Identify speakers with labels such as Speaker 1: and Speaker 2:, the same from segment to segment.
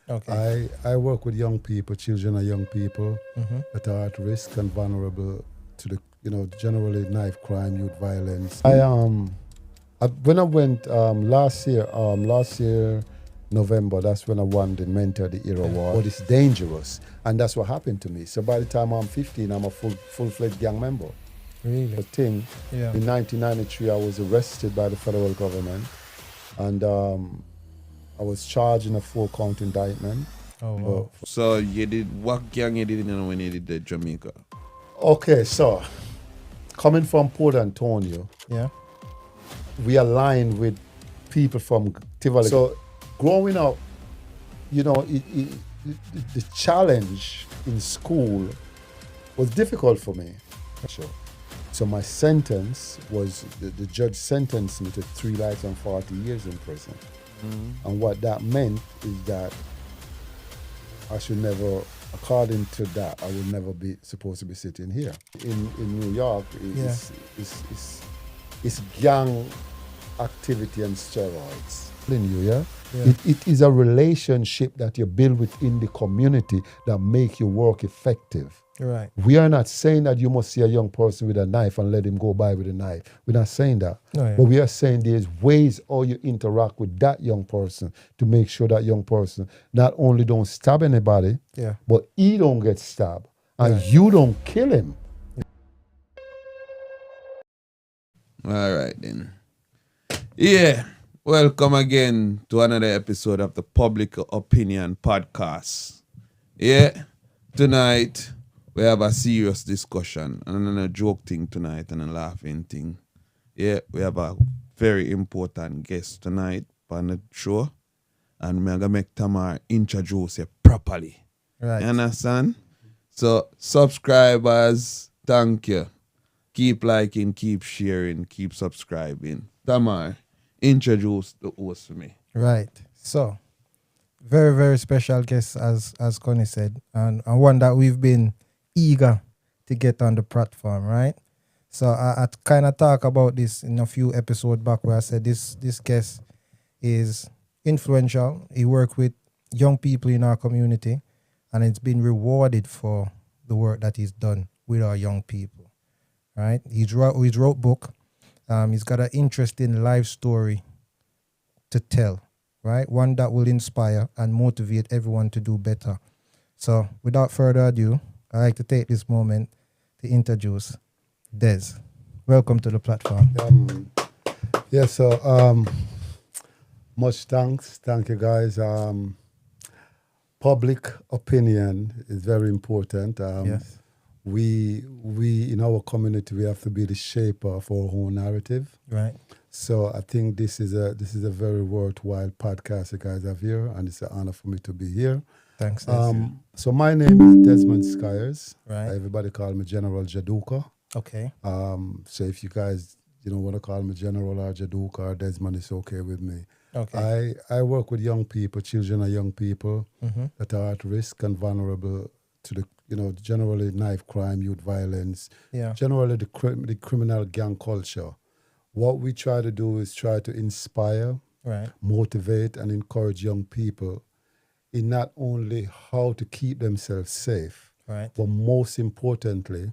Speaker 1: Okay.
Speaker 2: I work with young people, children and young people
Speaker 1: Mm-hmm.
Speaker 2: that are at risk and vulnerable to the, generally knife crime, youth violence. When I went last year November, that's when I won the Mentor the Era Award. But it's dangerous, and that's what happened to me. So by the time I'm 15, I'm a full-fledged gang member.
Speaker 1: Really?
Speaker 2: The thing,
Speaker 1: Yeah.
Speaker 2: in 1993, I was arrested by the federal government, and I was charged in a 4-count indictment.
Speaker 1: Oh wow.
Speaker 3: So you did what gang you did when you did the Jamaica?
Speaker 2: Okay, so coming from Port Antonio,
Speaker 1: Yeah.
Speaker 2: we aligned with people from Tivoli. So growing up, the challenge in school was difficult for me. So my sentence was, the judge sentenced me to 3 lives and 40 years in prison.
Speaker 3: Mm-hmm.
Speaker 2: And what that meant is that I should never, according to that, I would never be supposed to be sitting here. In New York, it's gang activity and steroids. In you, yeah? It is a relationship that you build within the community that make your work effective.
Speaker 1: Right.
Speaker 2: We are not saying that you must see a young person with a knife and let him go by with a knife. We're not saying that.
Speaker 1: Oh, yeah.
Speaker 2: But we are saying there's ways how you interact with that young person to make sure that young person not only don't stab anybody,
Speaker 1: Yeah.
Speaker 2: but he don't get stabbed and you don't kill him.
Speaker 3: All right then. Yeah. Welcome again to another episode of the Public Opinion Podcast. Yeah. Tonight we have a serious discussion and a joke thing tonight and a laughing thing. Yeah, we have a very important guest tonight on the show. And we're gonna make Tamar introduce you properly.
Speaker 1: Right.
Speaker 3: You understand? So subscribers, thank you. Keep liking, keep sharing, keep subscribing. Tamar, introduce the host for me.
Speaker 1: Right. So, very, very special guest, as Connie said, and one that we've been eager to get on the platform, right? So I kind of talk about this in a few episodes back where I said this guest is influential. He worked with young people in our community, and it's been rewarded for the work that he's done with our young people, right? He's wrote book. He's got an interesting life story to tell, right? One that will inspire and motivate everyone to do better. So without further ado, I like to take this moment to introduce Des. Welcome to the platform.
Speaker 2: Much thanks. Thank you, guys. Public opinion is very important.
Speaker 1: Yes.
Speaker 2: We in our community, we have to be the shaper of our own narrative.
Speaker 1: Right.
Speaker 2: So I think this is a very worthwhile podcast you guys have here, and it's an honor for me to be here.
Speaker 1: Thanks, Des.
Speaker 2: So my name is Desmond Skyers.
Speaker 1: Right.
Speaker 2: Everybody call me General Jaduka.
Speaker 1: Okay.
Speaker 2: So if you guys want to call me General or Jaduka or Desmond, it's okay with me.
Speaker 1: Okay.
Speaker 2: I work with young people, children and young people
Speaker 1: Mm-hmm.
Speaker 2: that are at risk and vulnerable to the generally knife crime, youth violence,
Speaker 1: Yeah.
Speaker 2: generally the criminal gang culture. What we try to do is try to inspire,
Speaker 1: Right.
Speaker 2: motivate, and encourage young people in not only how to keep themselves safe,
Speaker 1: Right.
Speaker 2: but most importantly,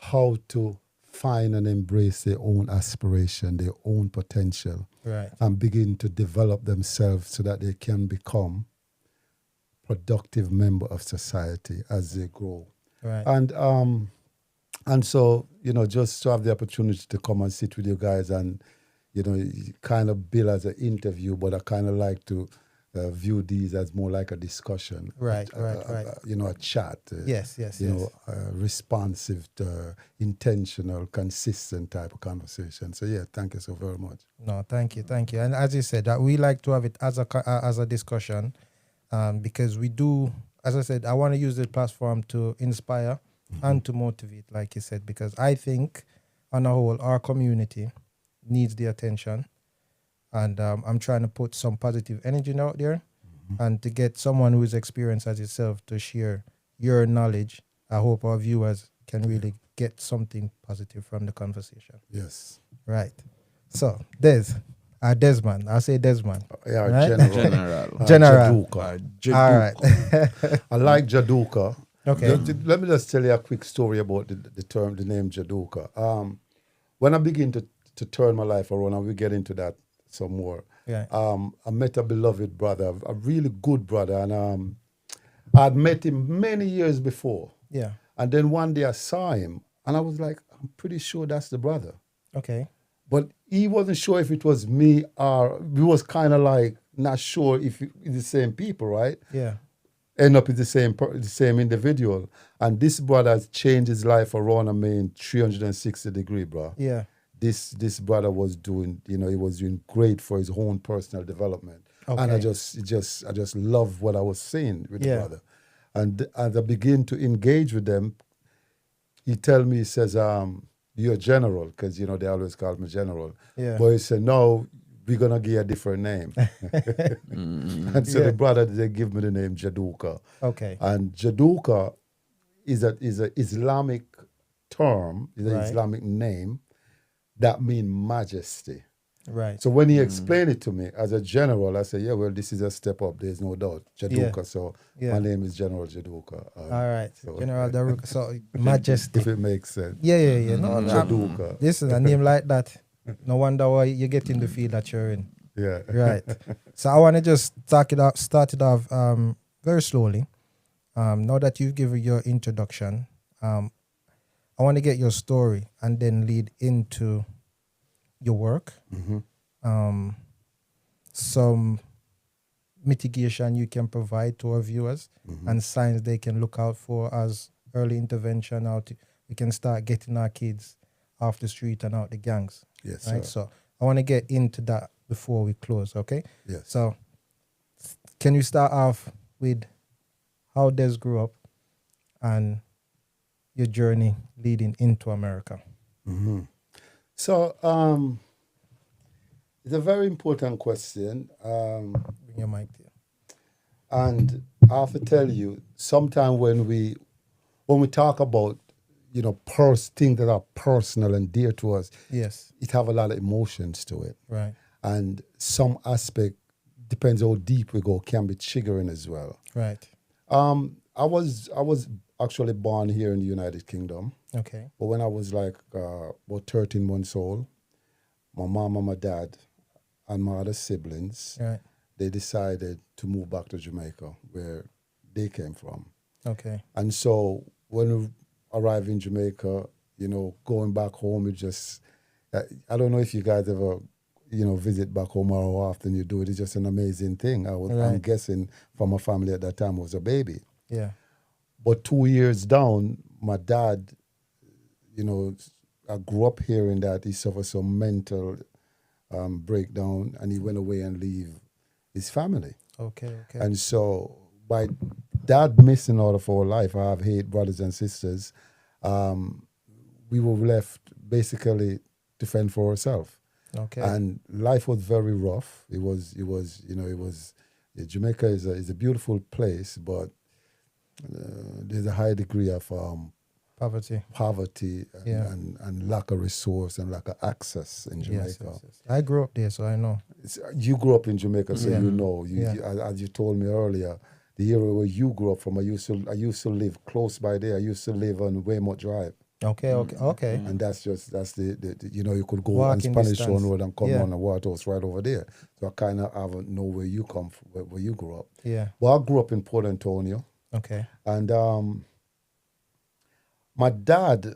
Speaker 2: how to find and embrace their own aspiration, their own potential,
Speaker 1: Right.
Speaker 2: and begin to develop themselves so that they can become productive member of society as they grow.
Speaker 1: Right.
Speaker 2: And so, just to have the opportunity to come and sit with you guys and, kind of bill as an interview, but I kind of like to view these as more like a discussion.
Speaker 1: Right.
Speaker 2: A chat.
Speaker 1: Yes.
Speaker 2: Responsive, intentional, consistent type of conversation. So, yeah, thank you so very much.
Speaker 1: No, thank you. And as you said, that we like to have it as a discussion, because we do. As I said, I want to use the platform to inspire and to motivate, like you said, because I think, on a whole, our community needs the attention, and I'm trying to put some positive energy out there, and to get someone who's experienced as yourself to share your knowledge. I hope our viewers can really get something positive from the conversation.
Speaker 2: Yes.
Speaker 1: Right. So, Des, Desmond. I'll say Desmond.
Speaker 2: Yeah,
Speaker 1: Right?
Speaker 2: general.
Speaker 3: General.
Speaker 1: General.
Speaker 2: Jaduka.
Speaker 1: All right.
Speaker 2: I like Jaduka.
Speaker 1: Okay.
Speaker 2: Let me just tell you a quick story about the name Jaduka. When I begin to turn my life around, and we get into that some more.
Speaker 1: Yeah.
Speaker 2: I met a beloved brother, a really good brother, and I'd met him many years before.
Speaker 1: Yeah.
Speaker 2: And then one day I saw him, and I was like, I'm pretty sure that's the brother.
Speaker 1: Okay.
Speaker 2: But he wasn't sure if it was me, or we was kind of like not sure if it's the same people, right?
Speaker 1: Yeah.
Speaker 2: End up with the same individual. And this brother has changed his life around, 360 degree, bro.
Speaker 1: Yeah.
Speaker 2: This brother was doing, he was doing great for his own personal development. And I
Speaker 1: Okay.
Speaker 2: just love what I was seeing with the
Speaker 1: Yeah.
Speaker 2: brother. And as I begin to engage with them, he says, you're a general, because, they always call me general.
Speaker 1: Yeah.
Speaker 2: But he said, no, we're going to give you a different name. And so
Speaker 1: Yeah.
Speaker 2: the brother, they give me the name Jaduka.
Speaker 1: Okay.
Speaker 2: And Jaduka is a Islamic term, is an
Speaker 1: Right.
Speaker 2: Islamic name that means majesty.
Speaker 1: Right.
Speaker 2: So when he explained it to me as a general, I said, yeah, well, this is a step up. There's no doubt. Jaduka.
Speaker 1: Yeah.
Speaker 2: So
Speaker 1: Yeah.
Speaker 2: my name is General Jaduka.
Speaker 1: All right.
Speaker 2: so-
Speaker 1: General Daruka. So majesty.
Speaker 2: If it makes sense.
Speaker 1: Yeah. No,
Speaker 2: Jaduka.
Speaker 1: this is a name like that. No wonder why you get in the field that you're in.
Speaker 2: Yeah.
Speaker 1: Right. So I want to just start it off very slowly. Now that you've given your introduction, I want to get your story and then lead into your work.
Speaker 2: Mm-hmm.
Speaker 1: Some mitigation you can provide to our viewers
Speaker 2: Mm-hmm.
Speaker 1: and signs they can look out for as early intervention. We can start getting our kids off the street and out the gangs.
Speaker 2: Yes,
Speaker 1: Right.
Speaker 2: sir.
Speaker 1: So I want to get into that before we close. Okay.
Speaker 2: Yes.
Speaker 1: So can you start off with how Des grew up and your journey leading into America?
Speaker 2: Mm-hmm. So it's a very important question.
Speaker 1: Bring your mic there.
Speaker 2: And I have to tell you, sometimes when we talk about, things that are personal and dear to us,
Speaker 1: Yes.
Speaker 2: it have a lot of emotions to it.
Speaker 1: Right.
Speaker 2: And some aspect, depends how deep we go, can be triggering as well.
Speaker 1: Right.
Speaker 2: I was actually born here in the United Kingdom.
Speaker 1: Okay.
Speaker 2: But when I was like about 13 months old, my mom and my dad and my other siblings,
Speaker 1: Right.
Speaker 2: they decided to move back to Jamaica, where they came from.
Speaker 1: Okay.
Speaker 2: And so when we arrived in Jamaica, going back home, it just, I don't know if you guys ever, visit back home or how often you do it. It's just an amazing thing. I'm
Speaker 1: Right.
Speaker 2: guessing for my family at that time was a baby.
Speaker 1: Yeah.
Speaker 2: But 2 years down, my dad, I grew up hearing that he suffered some mental breakdown, and he went away and leave his family.
Speaker 1: Okay. Okay.
Speaker 2: And so by dad missing out of our life, I have 8 brothers and sisters, we were left basically to fend for ourselves.
Speaker 1: Okay.
Speaker 2: And life was very rough. Jamaica is a beautiful place, but there's a high degree of
Speaker 1: Poverty.
Speaker 2: poverty
Speaker 1: Yeah.
Speaker 2: and lack of resource and lack of access in Jamaica.
Speaker 1: Yes. I grew up there, so I know.
Speaker 2: You grew up in Jamaica, so
Speaker 1: Yeah.
Speaker 2: you know.
Speaker 1: Yeah.
Speaker 2: As you told me earlier, the area where you grew up from, I used to live close by there. I used to live on Waymouth Drive,
Speaker 1: Okay.
Speaker 2: and that's the you could go on
Speaker 1: Walking
Speaker 2: Spanish
Speaker 1: distance.
Speaker 2: Town Road and come
Speaker 1: Yeah.
Speaker 2: on the Waterhouse right over there. So I kind of know where you come from, where you grew up.
Speaker 1: Yeah.
Speaker 2: Well, I grew up in Port Antonio.
Speaker 1: Okay.
Speaker 2: And my dad,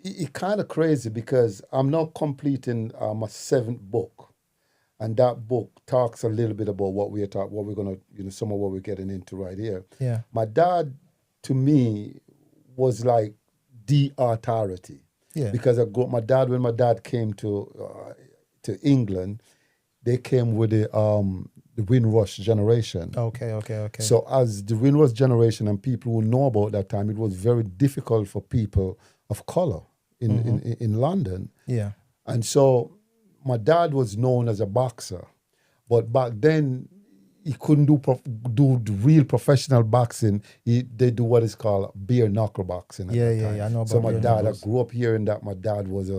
Speaker 2: he kind of crazy because I'm now completing my 7th book, and that book talks a little bit about what we're gonna, some of what we're getting into right here.
Speaker 1: Yeah.
Speaker 2: My dad, to me, was like the authority.
Speaker 1: Yeah.
Speaker 2: Because when my dad came to England, they came with the Windrush generation.
Speaker 1: Okay.
Speaker 2: So as the Windrush generation and people who know about that time, it was very difficult for people of color in London.
Speaker 1: Yeah.
Speaker 2: And so my dad was known as a boxer, but back then he couldn't do the real professional boxing. They do what is called bare knuckle boxing. At that time.
Speaker 1: I know about
Speaker 2: So my
Speaker 1: bare
Speaker 2: dad, I
Speaker 1: knuckles.
Speaker 2: grew up hearing that my dad was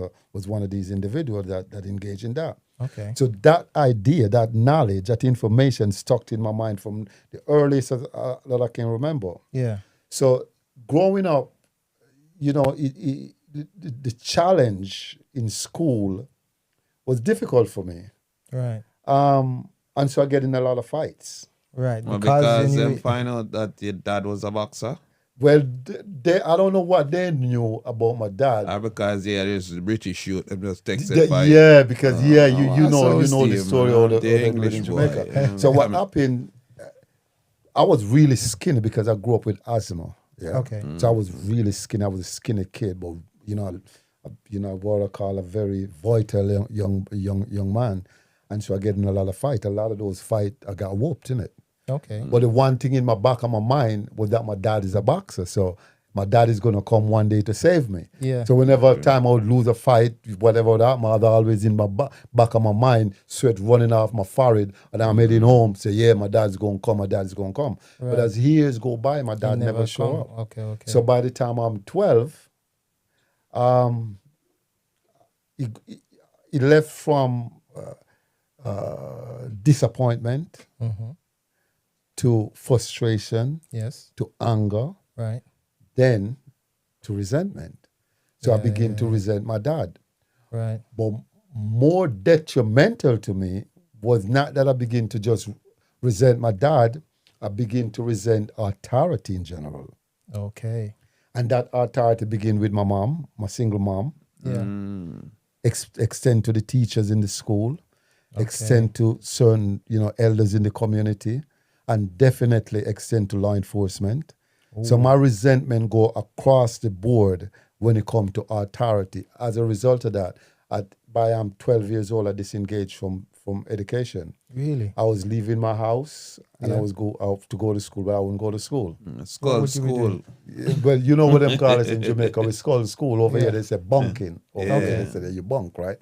Speaker 2: one of these individuals that engaged in that.
Speaker 1: Okay.
Speaker 2: So that idea, that knowledge, that information stuck in my mind from the earliest that I can remember.
Speaker 1: Yeah.
Speaker 2: So growing up, the challenge in school was difficult for me.
Speaker 1: Right.
Speaker 2: And so I get in a lot of fights.
Speaker 1: Right.
Speaker 3: Well,
Speaker 1: Because
Speaker 3: because
Speaker 1: when
Speaker 3: them
Speaker 1: you
Speaker 3: find out that your dad was a boxer,
Speaker 2: Well, I don't know what they knew about my dad.
Speaker 3: or because just British shoot them just texted
Speaker 2: The-
Speaker 3: by.
Speaker 2: yeah, because you
Speaker 3: that's how
Speaker 2: know
Speaker 3: it's
Speaker 2: the
Speaker 3: the,
Speaker 2: story
Speaker 3: man.
Speaker 2: of the
Speaker 3: The
Speaker 2: English in
Speaker 3: English boy,
Speaker 2: Jamaica.
Speaker 3: yeah.
Speaker 2: So what
Speaker 3: Yeah.
Speaker 2: happened? I was really skinny because I grew up with asthma. Yeah.
Speaker 1: Okay.
Speaker 2: So I was really skinny. I was a skinny kid, but what I call a very vital young man, and so I get in a lot of fight. A lot of those fights, I got whooped in it.
Speaker 1: Okay.
Speaker 2: But the one thing in my back of my mind was that my dad is a boxer. So my dad is going to come one day to save me.
Speaker 1: Yeah.
Speaker 2: So whenever time I would lose a fight, whatever that, my dad always in my back of my mind, sweat running off my forehead. And I'm heading home, say, yeah, my dad's going to come, my dad's going to come.
Speaker 1: Right.
Speaker 2: But as years go by, my dad never show
Speaker 1: come.
Speaker 2: up.
Speaker 1: Okay. Okay.
Speaker 2: So by the time I'm 12, he left from disappointment
Speaker 1: Mm-hmm.
Speaker 2: to frustration,
Speaker 1: Yes.
Speaker 2: to anger,
Speaker 1: Right.
Speaker 2: then to resentment. So I
Speaker 1: Yeah,
Speaker 2: begin
Speaker 1: yeah,
Speaker 2: to
Speaker 1: yeah.
Speaker 2: resent my dad.
Speaker 1: Right.
Speaker 2: But more detrimental to me was not that I begin to just resent my dad, I begin to resent authority in general.
Speaker 1: Okay.
Speaker 2: And that authority begin with my mom, my single mom,
Speaker 1: Yeah.
Speaker 2: extend to the teachers in the school, extend to certain, elders in the community, and definitely extend to law enforcement. So my resentment go across the board when it comes to authority. As a result of that, by I'm 12 years old, I disengaged from education.
Speaker 1: Really?
Speaker 2: I was leaving my house and I
Speaker 1: Yeah.
Speaker 2: was out to go to school, but I wouldn't go to school.
Speaker 3: Skull
Speaker 1: would you be
Speaker 3: school.
Speaker 1: doing?
Speaker 2: Well, you know what them call it in Jamaica. We call school over
Speaker 1: Yeah.
Speaker 2: here. They say bunking. Over
Speaker 3: Yeah.
Speaker 2: here they say that you bunk, right?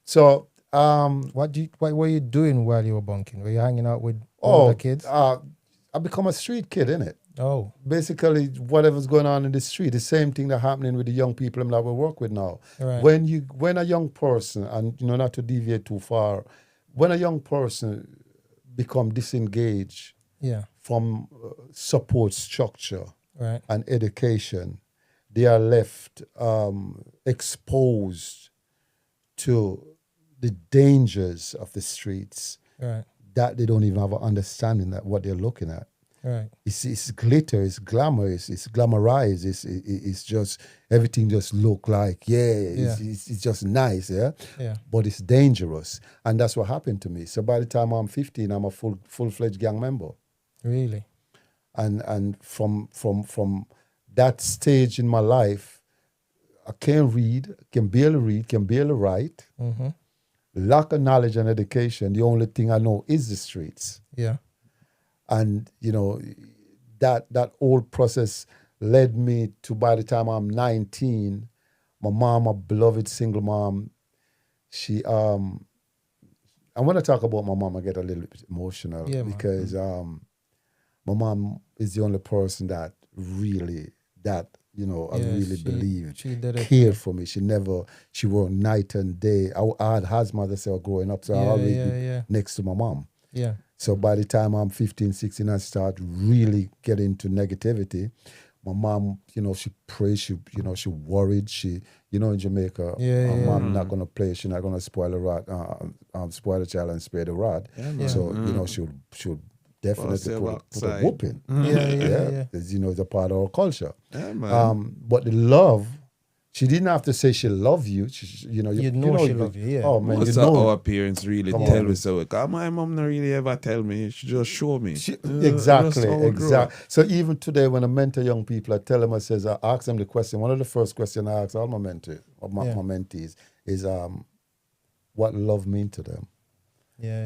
Speaker 2: So,
Speaker 1: What were you doing while you were bunking? Were you hanging out with
Speaker 2: oh,
Speaker 1: older kids?
Speaker 2: I become a street kid, innit?
Speaker 1: Oh.
Speaker 2: Basically, whatever's going on in the street, the same thing that happening with the young people that we work with now.
Speaker 1: Right.
Speaker 2: When a young person, and not to deviate too far, when a young person become disengaged
Speaker 1: Yeah.
Speaker 2: from support structure
Speaker 1: Right.
Speaker 2: and education, they are left exposed to the dangers of the streets
Speaker 1: Right.
Speaker 2: that they don't even have an understanding of what they're looking at.
Speaker 1: Right.
Speaker 2: It's glitter, it's glamorous, it's glamorized, it's just, everything just look like, it's just nice, yeah?
Speaker 1: Yeah.
Speaker 2: But it's dangerous. And that's what happened to me. So by the time I'm 15, I'm a full-fledged gang member.
Speaker 1: Really?
Speaker 2: And from that stage in my life, I can't read, can barely write,
Speaker 1: Mm-hmm.
Speaker 2: lack of knowledge and education. The only thing I know is the streets.
Speaker 1: Yeah.
Speaker 2: And, that whole process led me to, by the time I'm 19, my mom, a beloved single mom, she, and when I talk about my mom, I get a little bit emotional
Speaker 1: Yeah, man.
Speaker 2: because my mom is the only person that really, I really believed,
Speaker 1: she did it.
Speaker 2: cared for me. She worked night and day. I had asthma as I was growing up, so I always be next to my mom.
Speaker 1: Yeah.
Speaker 2: So by the time I'm 15, 16, I start really getting into negativity. My mom, she prays, she worried. She, in Jamaica, my mom not going to play. She's not going to spoil the rod, spoil the child and spare the rod.
Speaker 1: Yeah.
Speaker 2: So, she'll definitely put a whooping.
Speaker 1: Yeah.
Speaker 2: It's, it's a part of our culture.
Speaker 3: Yeah, man.
Speaker 2: But the love, she didn't have to say she loved you. She
Speaker 1: You know she love you, yeah.
Speaker 2: Oh, man,
Speaker 3: Most
Speaker 2: you
Speaker 3: of
Speaker 2: know.
Speaker 3: our parents really
Speaker 2: Come
Speaker 3: tell
Speaker 2: on.
Speaker 3: me so. Because my mom not really ever tell me. She just show me.
Speaker 2: Exactly. So even today, when I mentor young people, I tell them, I ask them the question. One of the first questions I ask all my mentees is, what love mean to them?
Speaker 1: Yeah.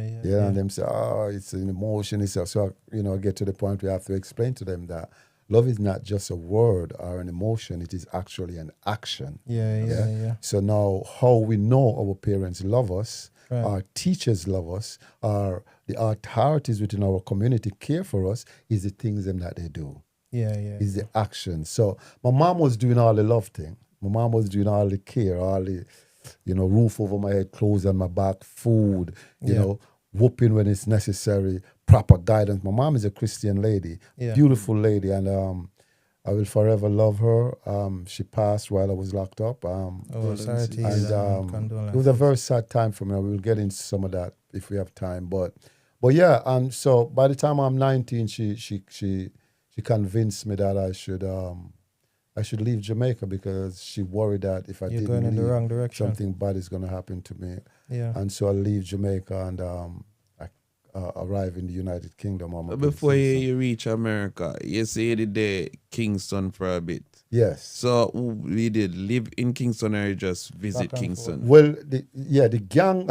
Speaker 2: And them say, it's an emotion. So I get to the point where I have to explain to them that love is not just a word or an emotion. It is actually an action.
Speaker 1: Yeah.
Speaker 2: So now how we know our parents love us,
Speaker 1: Right.
Speaker 2: our teachers love us, the authorities within our community care for us, is the things them that they do.
Speaker 1: Yeah.
Speaker 2: Is the action. So my mom was doing all the love thing. My mom was doing all the care, all the roof over my head, clothes on my back, food, you
Speaker 1: Yeah.
Speaker 2: know, whooping when it's necessary, proper guidance. My mom is a Christian lady,
Speaker 1: Yeah.
Speaker 2: beautiful lady, and I will forever love her. She passed while I was locked up.
Speaker 1: Oh, sorry to hear
Speaker 2: and
Speaker 1: that, man.
Speaker 2: it was a
Speaker 1: Condolences.
Speaker 2: very sad time for me. We will get into some of that if we have time. But yeah, and so by the time I'm 19, she convinced me that I should leave Jamaica because she worried that if I
Speaker 1: You're
Speaker 2: didn't
Speaker 1: going in the
Speaker 2: leave,
Speaker 1: wrong direction.
Speaker 2: something bad is going to happen to me.
Speaker 1: Yeah.
Speaker 2: And so I leave Jamaica and I arrive in the United Kingdom. I'm a
Speaker 3: But
Speaker 2: British
Speaker 3: before
Speaker 2: citizen.
Speaker 3: you reach America, you say you did the Kingston for a bit.
Speaker 2: Yes.
Speaker 3: So we did live in Kingston or you just visit
Speaker 1: Back and
Speaker 3: Kingston?
Speaker 2: Well, the gang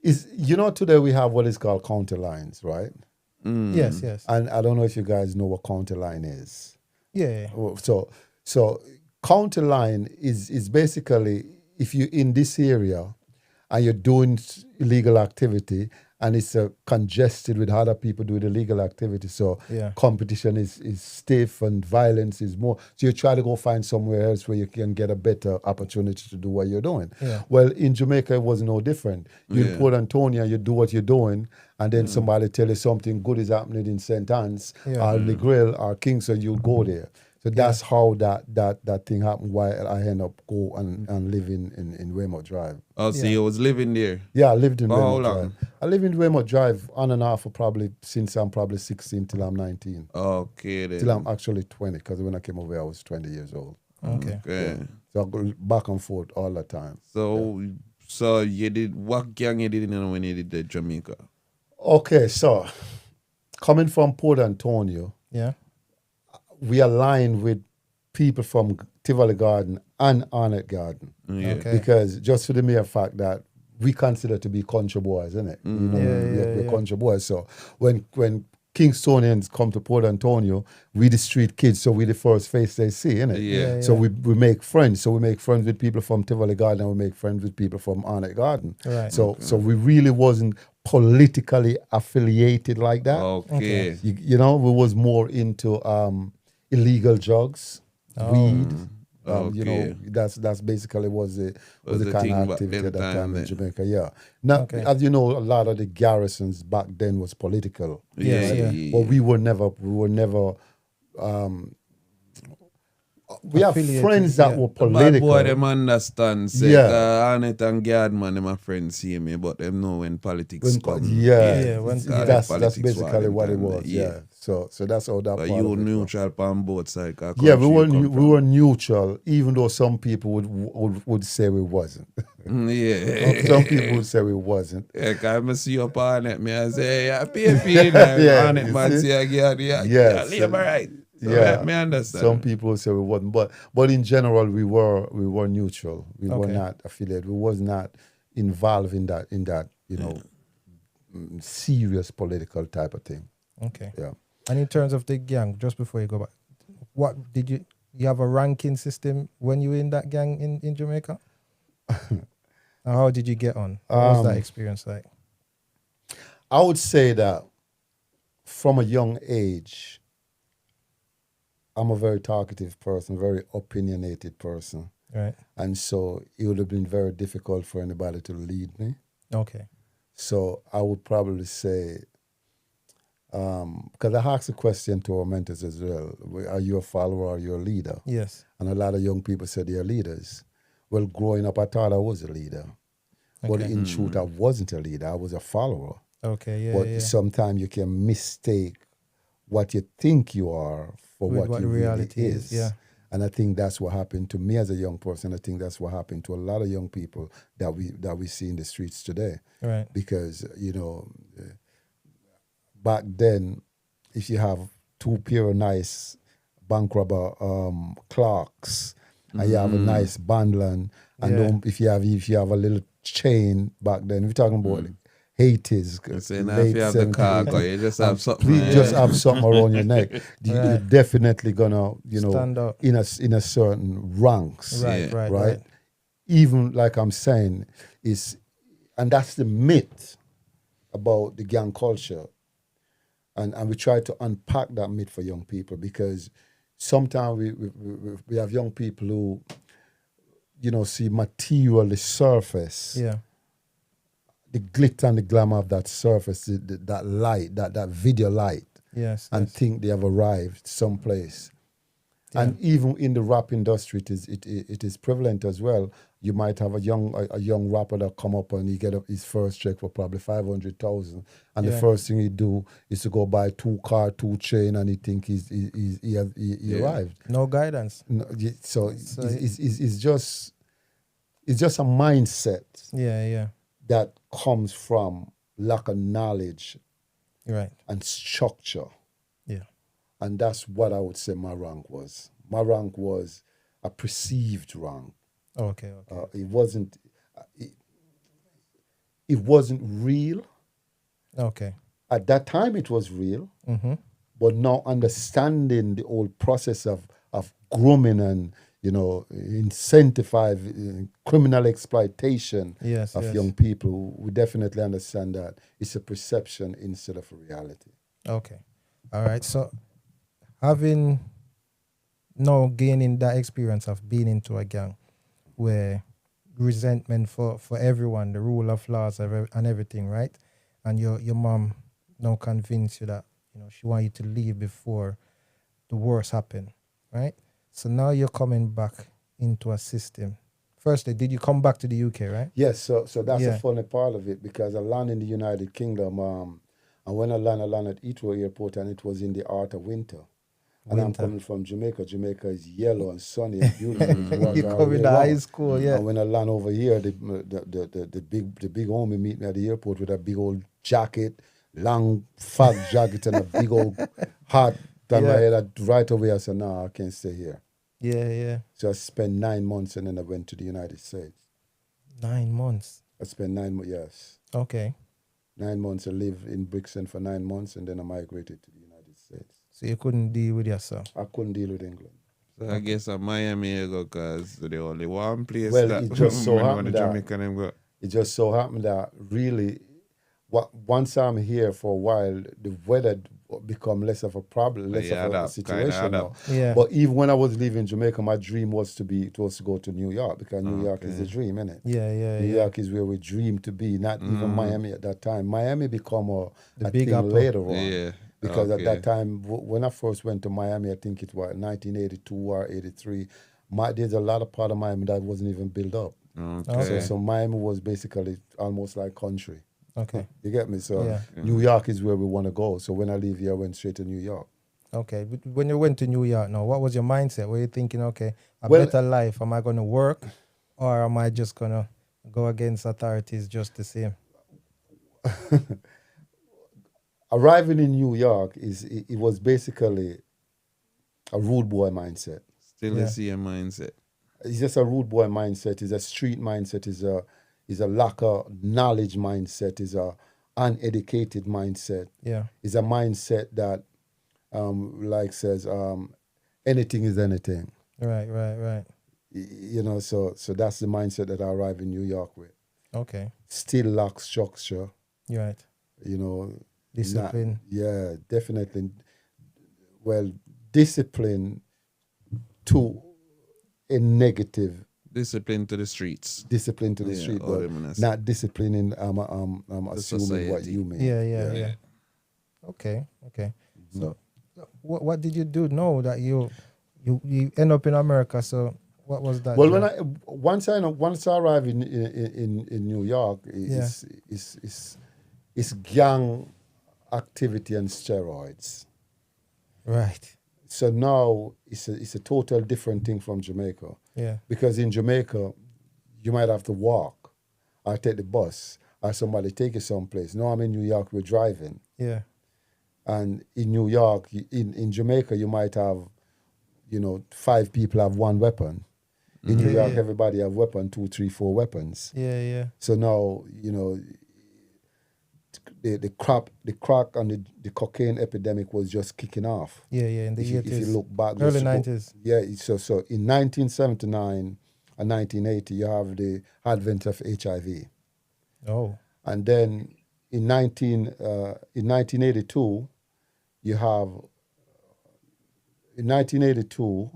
Speaker 2: is, today we have what is called counter lines, right?
Speaker 1: Yes, yes.
Speaker 2: And I don't know if you guys know what counter line is.
Speaker 1: Yeah.
Speaker 2: Well, So counter line is basically if you're in this area and you're doing illegal activity and it's congested with other people doing illegal activity, so
Speaker 1: Yeah.
Speaker 2: competition is stiff and violence is more. So you try to go find somewhere else where you can get a better opportunity to do what you're doing.
Speaker 1: Yeah.
Speaker 2: Well, in Jamaica, it was no different. You in Port Antonio, you do what you're doing, and then somebody tell you something good is happening in St. Anne's
Speaker 1: Yeah.
Speaker 2: or the Grill or Kingston, you'll go there. So that's how that thing happened. Why I end up go and live in Waymouth Drive.
Speaker 3: Oh, so you was living there?
Speaker 2: Yeah, I lived in
Speaker 3: For how
Speaker 2: Waymouth
Speaker 3: long?
Speaker 2: Drive. I lived in Waymouth Drive on and off for probably since I'm probably 16 till I'm 19.
Speaker 3: Okay then.
Speaker 2: Till I'm actually 20, because when I came over, I was 20 years old.
Speaker 1: Okay.
Speaker 3: Okay.
Speaker 2: So I go back and forth all the time.
Speaker 3: So you did, what gang you did in when you did the Jamaica?
Speaker 2: Okay, so coming from Port Antonio,
Speaker 1: Yeah.
Speaker 2: we aligned with people from Tivoli Garden and Arnett Garden.
Speaker 3: Yeah.
Speaker 1: Okay.
Speaker 2: Because just for the mere fact that we consider to be country boys, isn't it? We're country boys. So when Kingstonians come to Port Antonio, we the street kids, so we the first face they see, innit?
Speaker 3: Yeah.
Speaker 2: So we make friends. So we make friends with people from Tivoli Garden and we make friends with people from Arnett Garden.
Speaker 1: Right.
Speaker 2: So we really wasn't politically affiliated like that.
Speaker 3: Okay.
Speaker 2: We was more into illegal drugs, weed.
Speaker 3: Okay.
Speaker 2: That's basically was the
Speaker 3: the
Speaker 2: kind
Speaker 3: thing
Speaker 2: of
Speaker 3: back
Speaker 2: activity
Speaker 3: them
Speaker 2: at that
Speaker 3: time
Speaker 2: time in
Speaker 3: then.
Speaker 2: Jamaica. Yeah. Now,
Speaker 1: Okay.
Speaker 2: as you know, a lot of the garrisons back then was political.
Speaker 1: Yes,
Speaker 3: Yeah.
Speaker 1: yeah.
Speaker 2: But we were never. We have
Speaker 1: Affiliated,
Speaker 2: friends that
Speaker 1: yeah.
Speaker 2: were
Speaker 3: Bad
Speaker 2: political.
Speaker 3: boy, them understand. Say,
Speaker 2: Yeah.
Speaker 3: Arnett and Gardman, them my friends see me, but them know when politics come.
Speaker 1: Yeah, when-
Speaker 2: that's
Speaker 3: politics
Speaker 2: basically
Speaker 3: war
Speaker 2: what it
Speaker 3: them
Speaker 2: was.
Speaker 3: time,
Speaker 2: Yeah. So that's how that
Speaker 3: But
Speaker 2: part
Speaker 3: you
Speaker 2: of it was.
Speaker 3: neutral on both sides.
Speaker 2: Yeah, we were neutral, even though some people would say we wasn't.
Speaker 3: Yeah.
Speaker 2: Some people would say we wasn't.
Speaker 3: Yeah, cause I see you up on it, me I say, yeah, PFP,
Speaker 2: Yeah,
Speaker 3: on it,
Speaker 2: you
Speaker 3: man,
Speaker 2: see?
Speaker 3: see, yeah,
Speaker 2: Yes.
Speaker 3: labor right. So
Speaker 2: Yeah,
Speaker 3: me understand.
Speaker 2: Some people would say we wasn't, but in general we were neutral. We were
Speaker 1: Okay.
Speaker 2: not affiliated. We was not involved in that serious political type of thing.
Speaker 1: Okay.
Speaker 2: Yeah.
Speaker 1: And in terms of the gang, just before you go back, what did you have a ranking system when you were in that gang in Jamaica? And how did you get on? What was that experience like?
Speaker 2: I would say that from a young age, I'm a very talkative person, very opinionated person.
Speaker 1: Right.
Speaker 2: And so it would have been very difficult for anybody to lead me.
Speaker 1: Okay.
Speaker 2: So I would probably say, because I asked a question to our mentors as well, are you a follower or are you a leader?
Speaker 1: Yes.
Speaker 2: And a lot of young people said they're leaders. Well, growing up, I thought I was a leader. But
Speaker 1: Okay.
Speaker 2: in truth, I wasn't a leader. I was a follower.
Speaker 1: Okay. Yeah.
Speaker 2: But
Speaker 1: yeah.
Speaker 2: sometimes you can mistake what you think you are for
Speaker 1: With
Speaker 2: what
Speaker 1: what
Speaker 2: you
Speaker 1: reality
Speaker 2: really
Speaker 1: is, yeah.
Speaker 2: And I think that's what happened to me as a young person. I think that's what happened to a lot of young people that we see in the streets today.
Speaker 1: Right.
Speaker 2: Because, back then, if you have two pair of nice bank robber clocks and you have a nice bandlan, and
Speaker 1: Yeah.
Speaker 2: if you have a little chain back then, we're talking about 80s,
Speaker 3: Say now
Speaker 2: late
Speaker 3: if you have the
Speaker 2: 70s,
Speaker 3: cargo, you just have something.
Speaker 2: please just have something around your neck. You're
Speaker 1: Right.
Speaker 2: definitely gonna,
Speaker 1: Stand out.
Speaker 2: in a certain ranks,
Speaker 1: Right.
Speaker 3: Yeah.
Speaker 1: Right.
Speaker 2: right?
Speaker 1: Right.
Speaker 2: Even like I'm saying, and that's the myth about the gang culture. And we try to unpack that myth for young people, because sometimes we have young people who, see material, the surface,
Speaker 1: Yeah.
Speaker 2: the glitter and the glamour of that surface, that light, that video light,
Speaker 1: Yes.
Speaker 2: and
Speaker 1: yes.
Speaker 2: think they have arrived someplace.
Speaker 1: Yeah.
Speaker 2: And even in the rap industry, it is prevalent as well. You might have a young rapper that come up and he get his first check for probably 500,000, and the
Speaker 1: Yeah.
Speaker 2: first thing he do is to go buy 2 car, 2 chain, and he think he arrived.
Speaker 1: No guidance.
Speaker 2: No, so
Speaker 1: So
Speaker 2: it's just a mindset
Speaker 1: Yeah. Yeah.
Speaker 2: that comes from lack of knowledge
Speaker 1: You're right.
Speaker 2: and structure.
Speaker 1: Yeah.
Speaker 2: And that's what I would say my rank was. My rank was a perceived rank.
Speaker 1: Okay. Okay.
Speaker 2: It wasn't. It wasn't real.
Speaker 1: Okay.
Speaker 2: At that time, it was real.
Speaker 1: Mm-hmm.
Speaker 2: But now understanding the whole process of grooming and incentivize criminal exploitation
Speaker 1: Yes.
Speaker 2: of
Speaker 1: yes.
Speaker 2: young people, we definitely understand that it's a perception instead of a reality.
Speaker 1: Okay. All right. So, having now gaining that experience of being into a gang where resentment for everyone, the rule of laws and everything, right? And your mom now convinced you that she want you to leave before the worst happened, right? So now you're coming back into a system. Firstly, did you come back to the UK, right?
Speaker 2: Yes, so that's
Speaker 1: Yeah.
Speaker 2: a funny part of it, because I landed in the United Kingdom, and when I landed at Heathrow Airport, and it was in the heart of winter. And I'm
Speaker 1: Winter.
Speaker 2: coming from Jamaica. Jamaica is yellow and sunny and beautiful. It's water
Speaker 1: You
Speaker 2: all
Speaker 1: come
Speaker 2: year
Speaker 1: in the high
Speaker 2: round.
Speaker 1: school, yeah.
Speaker 2: And when I land over here, the big homie meet me at the airport with a big old jacket, long fag jacket, and a big old hat on my
Speaker 1: Yeah.
Speaker 2: head. Right away, I said, "No, I can't stay here."
Speaker 1: Yeah, yeah.
Speaker 2: So I spent 9 months, and then I went to the United States.
Speaker 1: 9 months.
Speaker 2: I spent 9 months, yes.
Speaker 1: Okay.
Speaker 2: 9 months. I lived in Brixton for 9 months, and then I migrated to the United States.
Speaker 1: So you couldn't deal with yourself.
Speaker 2: I couldn't deal with England.
Speaker 3: So I guess Miami you go because the only one place
Speaker 2: Well,
Speaker 3: that
Speaker 2: it just so
Speaker 3: when
Speaker 2: happened
Speaker 3: the
Speaker 2: that-
Speaker 3: Jamaican them go.
Speaker 2: It just so happened that really, once I'm here for a while, the weather become less of a problem, less
Speaker 3: Yeah,
Speaker 2: of a
Speaker 3: that
Speaker 2: situation
Speaker 3: kinda
Speaker 2: now.
Speaker 1: Yeah.
Speaker 2: But even when I was leaving Jamaica, my dream was to go to New York, because New York is the
Speaker 3: Okay.
Speaker 2: dream, isn't it?
Speaker 1: Yeah, yeah,
Speaker 2: New
Speaker 1: yeah.
Speaker 2: York is where we dream to be, not even Miami at that time. Miami become
Speaker 1: The
Speaker 2: a
Speaker 1: big
Speaker 2: thing
Speaker 1: apple.
Speaker 2: later on.
Speaker 3: Yeah.
Speaker 2: Because at
Speaker 3: okay.
Speaker 2: that time, when I first went to Miami, I think it was 1982 or 83, there's a lot of part of Miami that wasn't even built up.
Speaker 3: Okay.
Speaker 2: So Miami was basically almost like country.
Speaker 1: Okay.
Speaker 2: You get me? So
Speaker 1: Yeah.
Speaker 2: New York is where we want to go. So when I leave here, I went straight to New York.
Speaker 1: Okay. But when you went to New York now, what was your mindset? Were you thinking, okay, a
Speaker 2: Well-
Speaker 1: better life, am I going to work, or am I just going to go against authorities just the same?
Speaker 2: Arriving in New York, it was basically a rude boy mindset.
Speaker 3: Still
Speaker 1: Yeah.
Speaker 3: the same mindset.
Speaker 2: It's just a rude boy mindset. It's a street mindset. It's a lack of knowledge mindset. It's a uneducated mindset.
Speaker 1: Yeah.
Speaker 2: It's a mindset that, like says, anything is anything.
Speaker 1: Right, right, right.
Speaker 2: So that's the mindset that I arrived in New York with.
Speaker 1: Okay.
Speaker 2: Still lack structure.
Speaker 1: You're right.
Speaker 2: Not-
Speaker 1: Discipline.
Speaker 2: yeah, definitely. Well, discipline to a negative
Speaker 3: Discipline to the streets.
Speaker 2: discipline to the
Speaker 3: Yeah,
Speaker 2: street,
Speaker 3: all
Speaker 2: but
Speaker 3: them in a-
Speaker 2: not disciplining. I'm assuming what
Speaker 3: society.
Speaker 2: you mean.
Speaker 1: Yeah. Okay. So what did you do now that you end up in America? So what was that?
Speaker 2: Well,
Speaker 1: job?
Speaker 2: once I arrived in New York, it's gang activity and steroids.
Speaker 1: Right.
Speaker 2: So now it's a total different thing from Jamaica.
Speaker 1: Yeah.
Speaker 2: Because in Jamaica, you might have to walk or take the bus or somebody take you someplace. Now I'm in New York, we're driving.
Speaker 1: Yeah.
Speaker 2: And in New York, in Jamaica, you might have, 5 people have 1 weapon. In New York,
Speaker 1: Yeah.
Speaker 2: everybody have weapon, 2, 3, 4 weapons.
Speaker 1: Yeah.
Speaker 2: So now, the crack and the cocaine epidemic was just kicking off.
Speaker 1: Yeah. In the
Speaker 2: If you
Speaker 1: 80s.
Speaker 2: look back,
Speaker 1: Early
Speaker 2: just
Speaker 1: 90s.
Speaker 2: Yeah, so in 1979 and 1980, you have the advent of HIV.
Speaker 1: Oh.
Speaker 2: And then in 1982, you have, in 1982,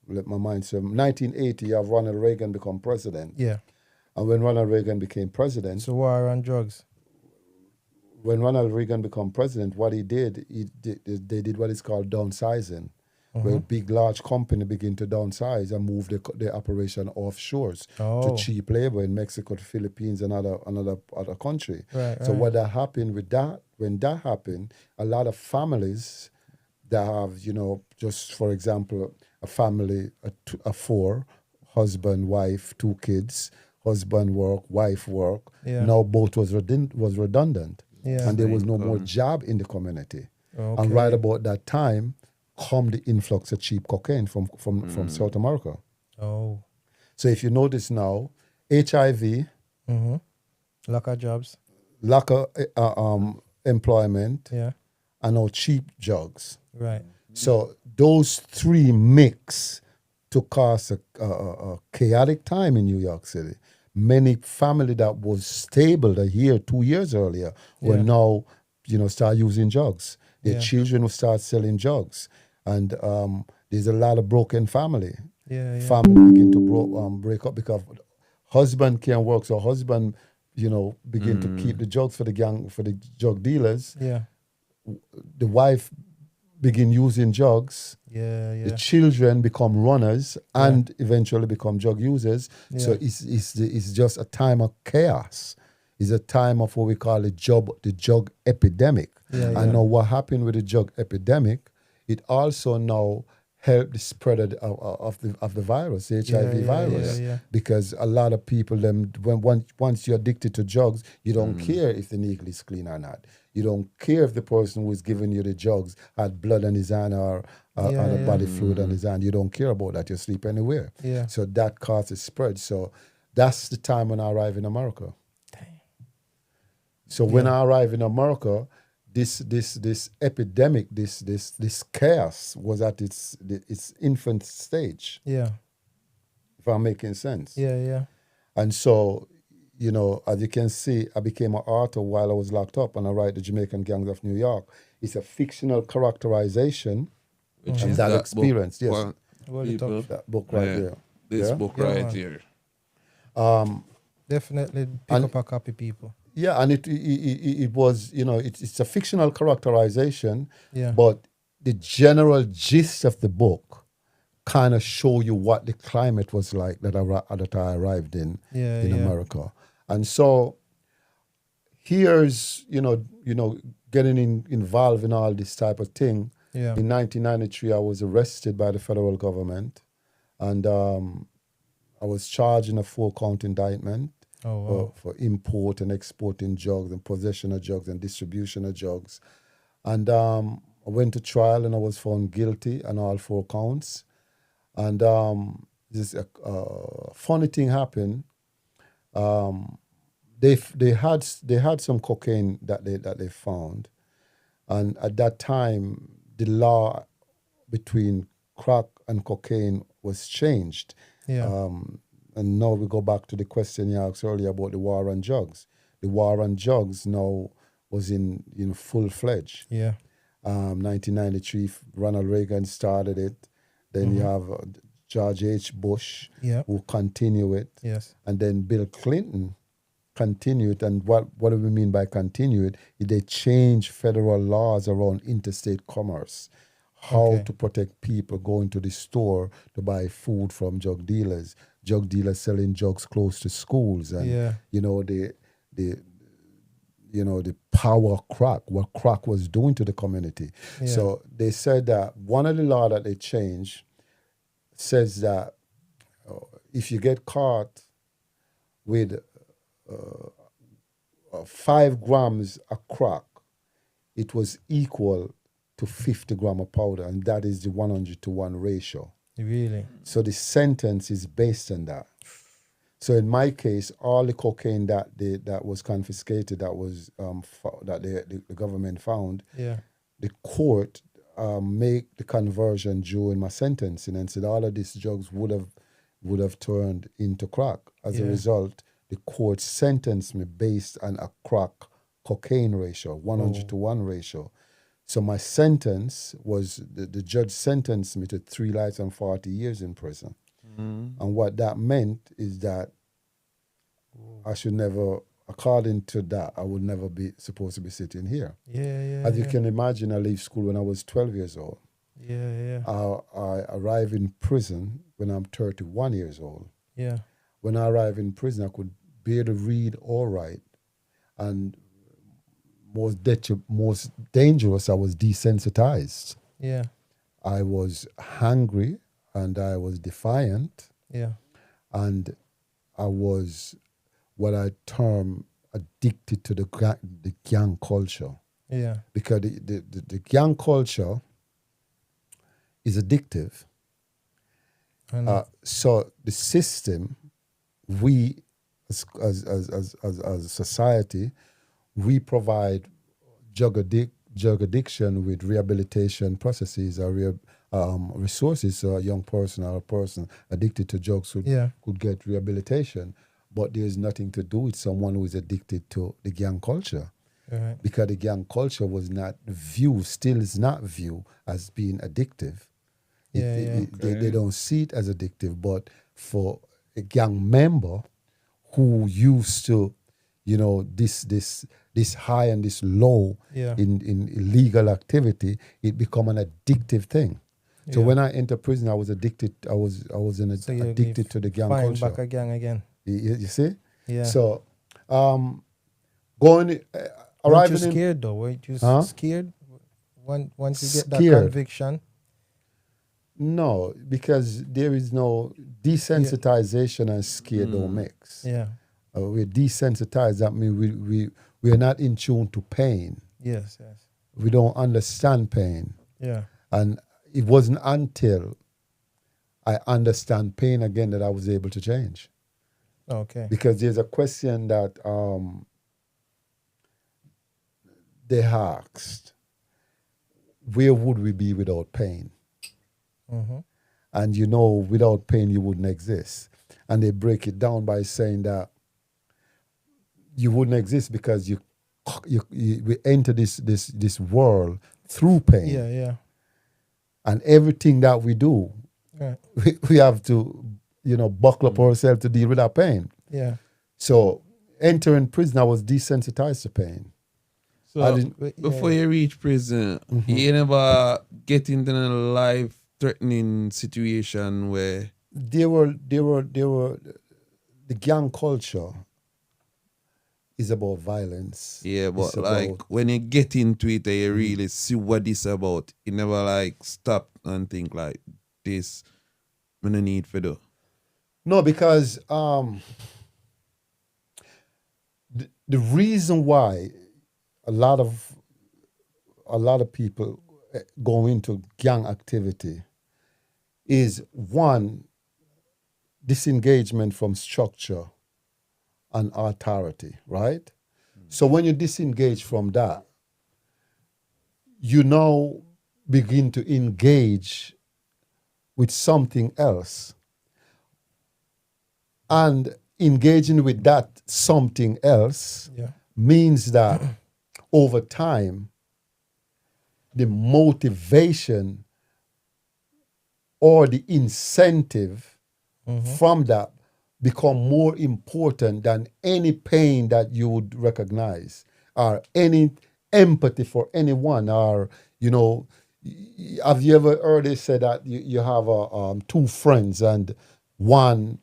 Speaker 2: let my mind say, 1980, you have Ronald Reagan become president.
Speaker 1: Yeah.
Speaker 2: And when Ronald Reagan became president,
Speaker 1: So war on drugs.
Speaker 2: when Ronald Reagan became president, what he did, they did what is called downsizing, where big, large company begin to downsize and move the operation offshores to cheap labor in Mexico, the Philippines, and other country.
Speaker 1: Right,
Speaker 2: So
Speaker 1: right.
Speaker 2: what that happened with that, when that happened, a lot of families that have, just for example, a family, a four, husband, wife, 2 kids, husband work, wife work,
Speaker 1: Yeah.
Speaker 2: now both was redundant.
Speaker 1: Yeah.
Speaker 2: And there was no more job in the community.
Speaker 1: Okay.
Speaker 2: And right about that time, come the influx of cheap cocaine from South America.
Speaker 1: Oh.
Speaker 2: So if you notice now, HIV,
Speaker 1: Lack of jobs.
Speaker 2: lack of employment,
Speaker 1: Yeah.
Speaker 2: and now cheap drugs.
Speaker 1: Right.
Speaker 2: So those 3 mix to cause a chaotic time in New York City. Many family that was stable a year, 2 years earlier will
Speaker 1: Yeah.
Speaker 2: now, start using drugs. Their
Speaker 1: Yeah.
Speaker 2: children will start selling drugs. And there's a lot of broken family.
Speaker 1: Yeah.
Speaker 2: Family begin to break up because husband can't work. So husband, begin to keep the drugs for the drug dealers.
Speaker 1: Yeah.
Speaker 2: The wife begin using drugs.
Speaker 1: Yeah.
Speaker 2: The children become runners and eventually become drug users. So it's just a time of chaos. It's a time of what we call the drug epidemic. And now what happened with the drug epidemic, it also now helped the spread of the virus, the HIV virus. Because a lot of people, once you're addicted to drugs, you don't care if the needle is clean or not. You don't care if the person who is giving you the drugs had blood on his hand or other body fluid on his hand. You don't care about that. You sleep anywhere.
Speaker 1: Yeah.
Speaker 2: So that causes spread. So that's the time when I arrive in America. So when I arrive in America, this epidemic, this chaos was at its infant stage.
Speaker 1: Yeah.
Speaker 2: If I'm making sense.
Speaker 1: Yeah.
Speaker 2: And so, as you can see, I became an author while I was locked up, and I write The Jamaican Gangs of New York. It's a fictional characterization
Speaker 3: Which
Speaker 2: of
Speaker 3: is
Speaker 2: that
Speaker 3: that
Speaker 2: experience.
Speaker 3: book,
Speaker 2: Yes,
Speaker 1: Hold it
Speaker 3: people,
Speaker 1: up.
Speaker 2: that book right there.
Speaker 3: this
Speaker 2: Yeah?
Speaker 3: book
Speaker 1: Yeah,
Speaker 3: right
Speaker 1: man.
Speaker 3: here.
Speaker 1: Definitely pick
Speaker 2: And-
Speaker 1: up a copy, people.
Speaker 2: Yeah, and it was, it's a fictional characterization,
Speaker 1: Yeah.
Speaker 2: but the general gist of the book kind of show you what the climate was like that I arrived in
Speaker 1: Yeah.
Speaker 2: America. And so here's, getting involved in all this type of thing.
Speaker 1: Yeah.
Speaker 2: In 1993, I was arrested by the federal government, and I was charged in a 4-count indictment.
Speaker 1: Oh, wow.
Speaker 2: For import and exporting drugs and possession of drugs and distribution of drugs. And I went to trial and I was found guilty on all 4 counts. And this funny thing happened. They had some cocaine that they found, and at that time the law between crack and cocaine was changed.
Speaker 1: Yeah.
Speaker 2: And now we go back to the question you asked earlier about the war on drugs. The war on drugs now was in full-fledged.
Speaker 1: Yeah.
Speaker 2: 1993, Ronald Reagan started it. Then you have George H. Bush,
Speaker 1: Yeah.
Speaker 2: who continue it.
Speaker 1: Yes.
Speaker 2: And then Bill Clinton continued. And what do we mean by continue it? They changed federal laws around interstate commerce. How to protect people going to the store to buy food from drug dealers selling drugs close to schools, and the power of crack, what crack was doing to the community.
Speaker 1: Yeah.
Speaker 2: So they said that one of the law that they changed says that if you get caught with 5 grams of crack, it was equal to 50 grams of powder, and that is the 100-to-1 ratio.
Speaker 1: Really?
Speaker 2: So the sentence is based on that. So in my case, all the cocaine that was confiscated, that was that the government found,
Speaker 1: Yeah.
Speaker 2: the court make the conversion during my sentencing and said all of these drugs would have turned into crack. As a result, the court sentenced me based on a crack cocaine ratio, 100-to-1 ratio. So my sentence was, the judge sentenced me to 3 lives and 40 years in prison. And what that meant is that I should never, according to that, I would never be supposed to be sitting here. As you can imagine, I left school when I was 12 years old. I arrived in prison when I'm 31 years old. When I arrived in prison, I could barely read or write. And most dangerous, I was desensitized. I was hungry and I was defiant. And I was what I term addicted to the gang culture. Because the gang culture is addictive. So the system, we as a society, we provide drug addiction with rehabilitation processes or resources, so a young person or a person addicted to drugs could get rehabilitation. But there's nothing to do with someone who is addicted to the gang culture. Because the gang culture was not viewed, still is not viewed as being addictive. They don't see it as addictive, but for a gang member who used to, this high and this low in illegal activity, it become an addictive thing. So when I entered prison, I was addicted. I was addicted to the gang culture.
Speaker 1: Back a gang again.
Speaker 2: You see? So
Speaker 1: Weren't
Speaker 2: arriving
Speaker 1: you scared though? Weren't you scared once you get that conviction?
Speaker 2: No, because there is no desensitization and scare don't mix. We're desensitized. That means we are not in tune to pain. We don't understand pain. And it wasn't until I understand pain again that I was able to change. Because there's a question that they asked, where would we be without pain? And without pain you wouldn't exist. And they break it down by saying that you wouldn't exist because we enter this world through pain. And everything that we do, we have to, buckle up ourselves to deal with our pain. So entering prison, I was desensitized to pain.
Speaker 3: So before you reach prison, you never get into a life-threatening situation where
Speaker 2: there were the gang culture is about violence.
Speaker 3: But when you get into it and you really see what it's about, you never stop and think like this, I don't need for do.
Speaker 2: No, because the reason why a lot of people go into gang activity is, one, disengagement from structure and authority, right? So when you disengage from that, you now begin to engage with something else. And engaging with that something else means that over time, the motivation or the incentive from that become more important than any pain that you would recognize or any empathy for anyone. Or, have you ever heard it said that you have two friends and one,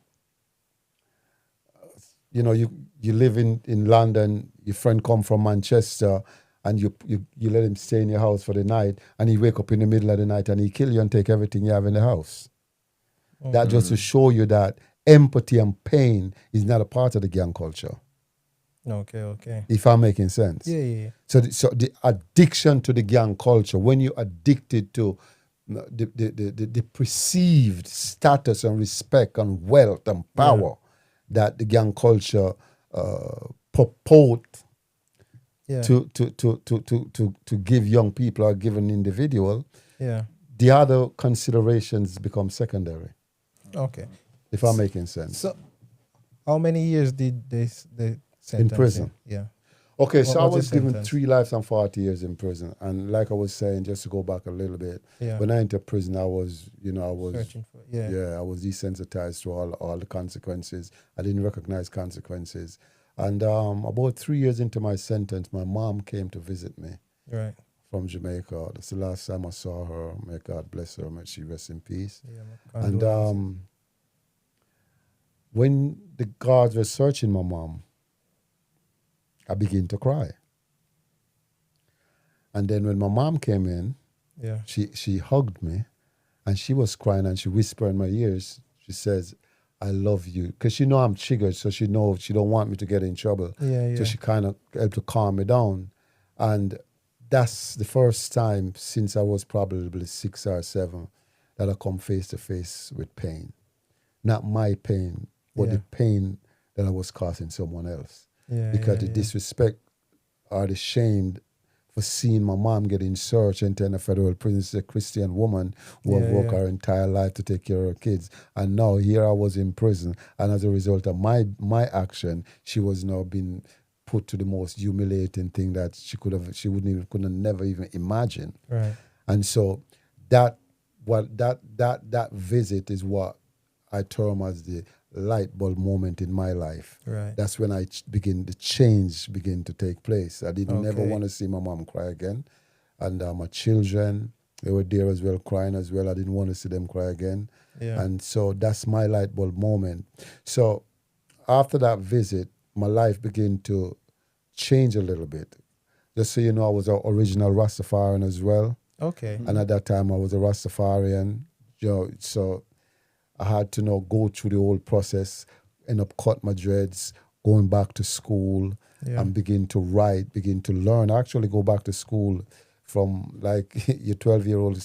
Speaker 2: you live in London, your friend come from Manchester, and you let him stay in your house for the night, and he wake up in the middle of the night and he kill you and take everything you have in the house. That just to show you that empathy and pain is not a part of the gang culture.
Speaker 1: Okay.
Speaker 2: If I'm making sense.
Speaker 1: Yeah.
Speaker 2: So the addiction to the gang culture, when you're addicted to the perceived status and respect and wealth and power that the gang culture purport to give young people or give an individual, the other considerations become secondary.
Speaker 1: Okay.
Speaker 2: If I'm making sense.
Speaker 1: So, how many years did they sentence
Speaker 2: in prison?
Speaker 1: him?
Speaker 2: Okay, so I
Speaker 1: What
Speaker 2: was
Speaker 1: your
Speaker 2: given
Speaker 1: sentence?
Speaker 2: 3 lives and 40 years in prison. And like I was saying, just to go back a little bit,
Speaker 1: Yeah.
Speaker 2: when I entered prison, I was
Speaker 1: Searching for. Yeah.
Speaker 2: yeah, I was desensitized to all the consequences. I didn't recognize consequences. And about 3 years into my sentence, my mom came to visit me
Speaker 1: Right.
Speaker 2: from Jamaica. That's the last time I saw her. May God bless her. May she rest in peace.
Speaker 1: Yeah. My
Speaker 2: And
Speaker 1: condolences.
Speaker 2: when the guards were searching my mom, I began to cry. And then when my mom came in,
Speaker 1: Yeah.
Speaker 2: she hugged me, and she was crying, and she whispered in my ears. She says, "I love you," because she know I'm triggered, so she knows she don't want me to get in trouble.
Speaker 1: Yeah.
Speaker 2: So
Speaker 1: Yeah.
Speaker 2: she kind of helped to calm me down, and that's the first time since I was probably 6 or 7 that I come face to face with pain. Not my pain, but
Speaker 1: Yeah.
Speaker 2: the pain that I was causing someone else.
Speaker 1: Yeah.
Speaker 2: Because
Speaker 1: yeah,
Speaker 2: the disrespect or the shame for seeing my mom getting searched and in a federal prison. She's a Christian woman who have worked her entire life to take care of her kids. And now here I was in prison, and as a result of my action, she was now being put to the most humiliating thing that could have never even imagine.
Speaker 1: Right.
Speaker 2: And so that visit is what I term as the light bulb moment in my life.
Speaker 1: Right.
Speaker 2: That's when the change begin to take place. I didn't never
Speaker 1: Okay.
Speaker 2: want to see my mom cry again. And my children, they were there as well, crying as well. I didn't want to see them cry again.
Speaker 1: Yeah.
Speaker 2: And so that's my light bulb moment. So after that visit, my life began to change a little bit. Just so you know, I was an original Rastafarian as well.
Speaker 1: Okay.
Speaker 2: And at that time, I was a Rastafarian. So I had to now go through the whole process, end up cut my dreads, going back to school,
Speaker 1: Yeah.
Speaker 2: and begin to write, begin to learn. I actually go back to school from like your 12-year-old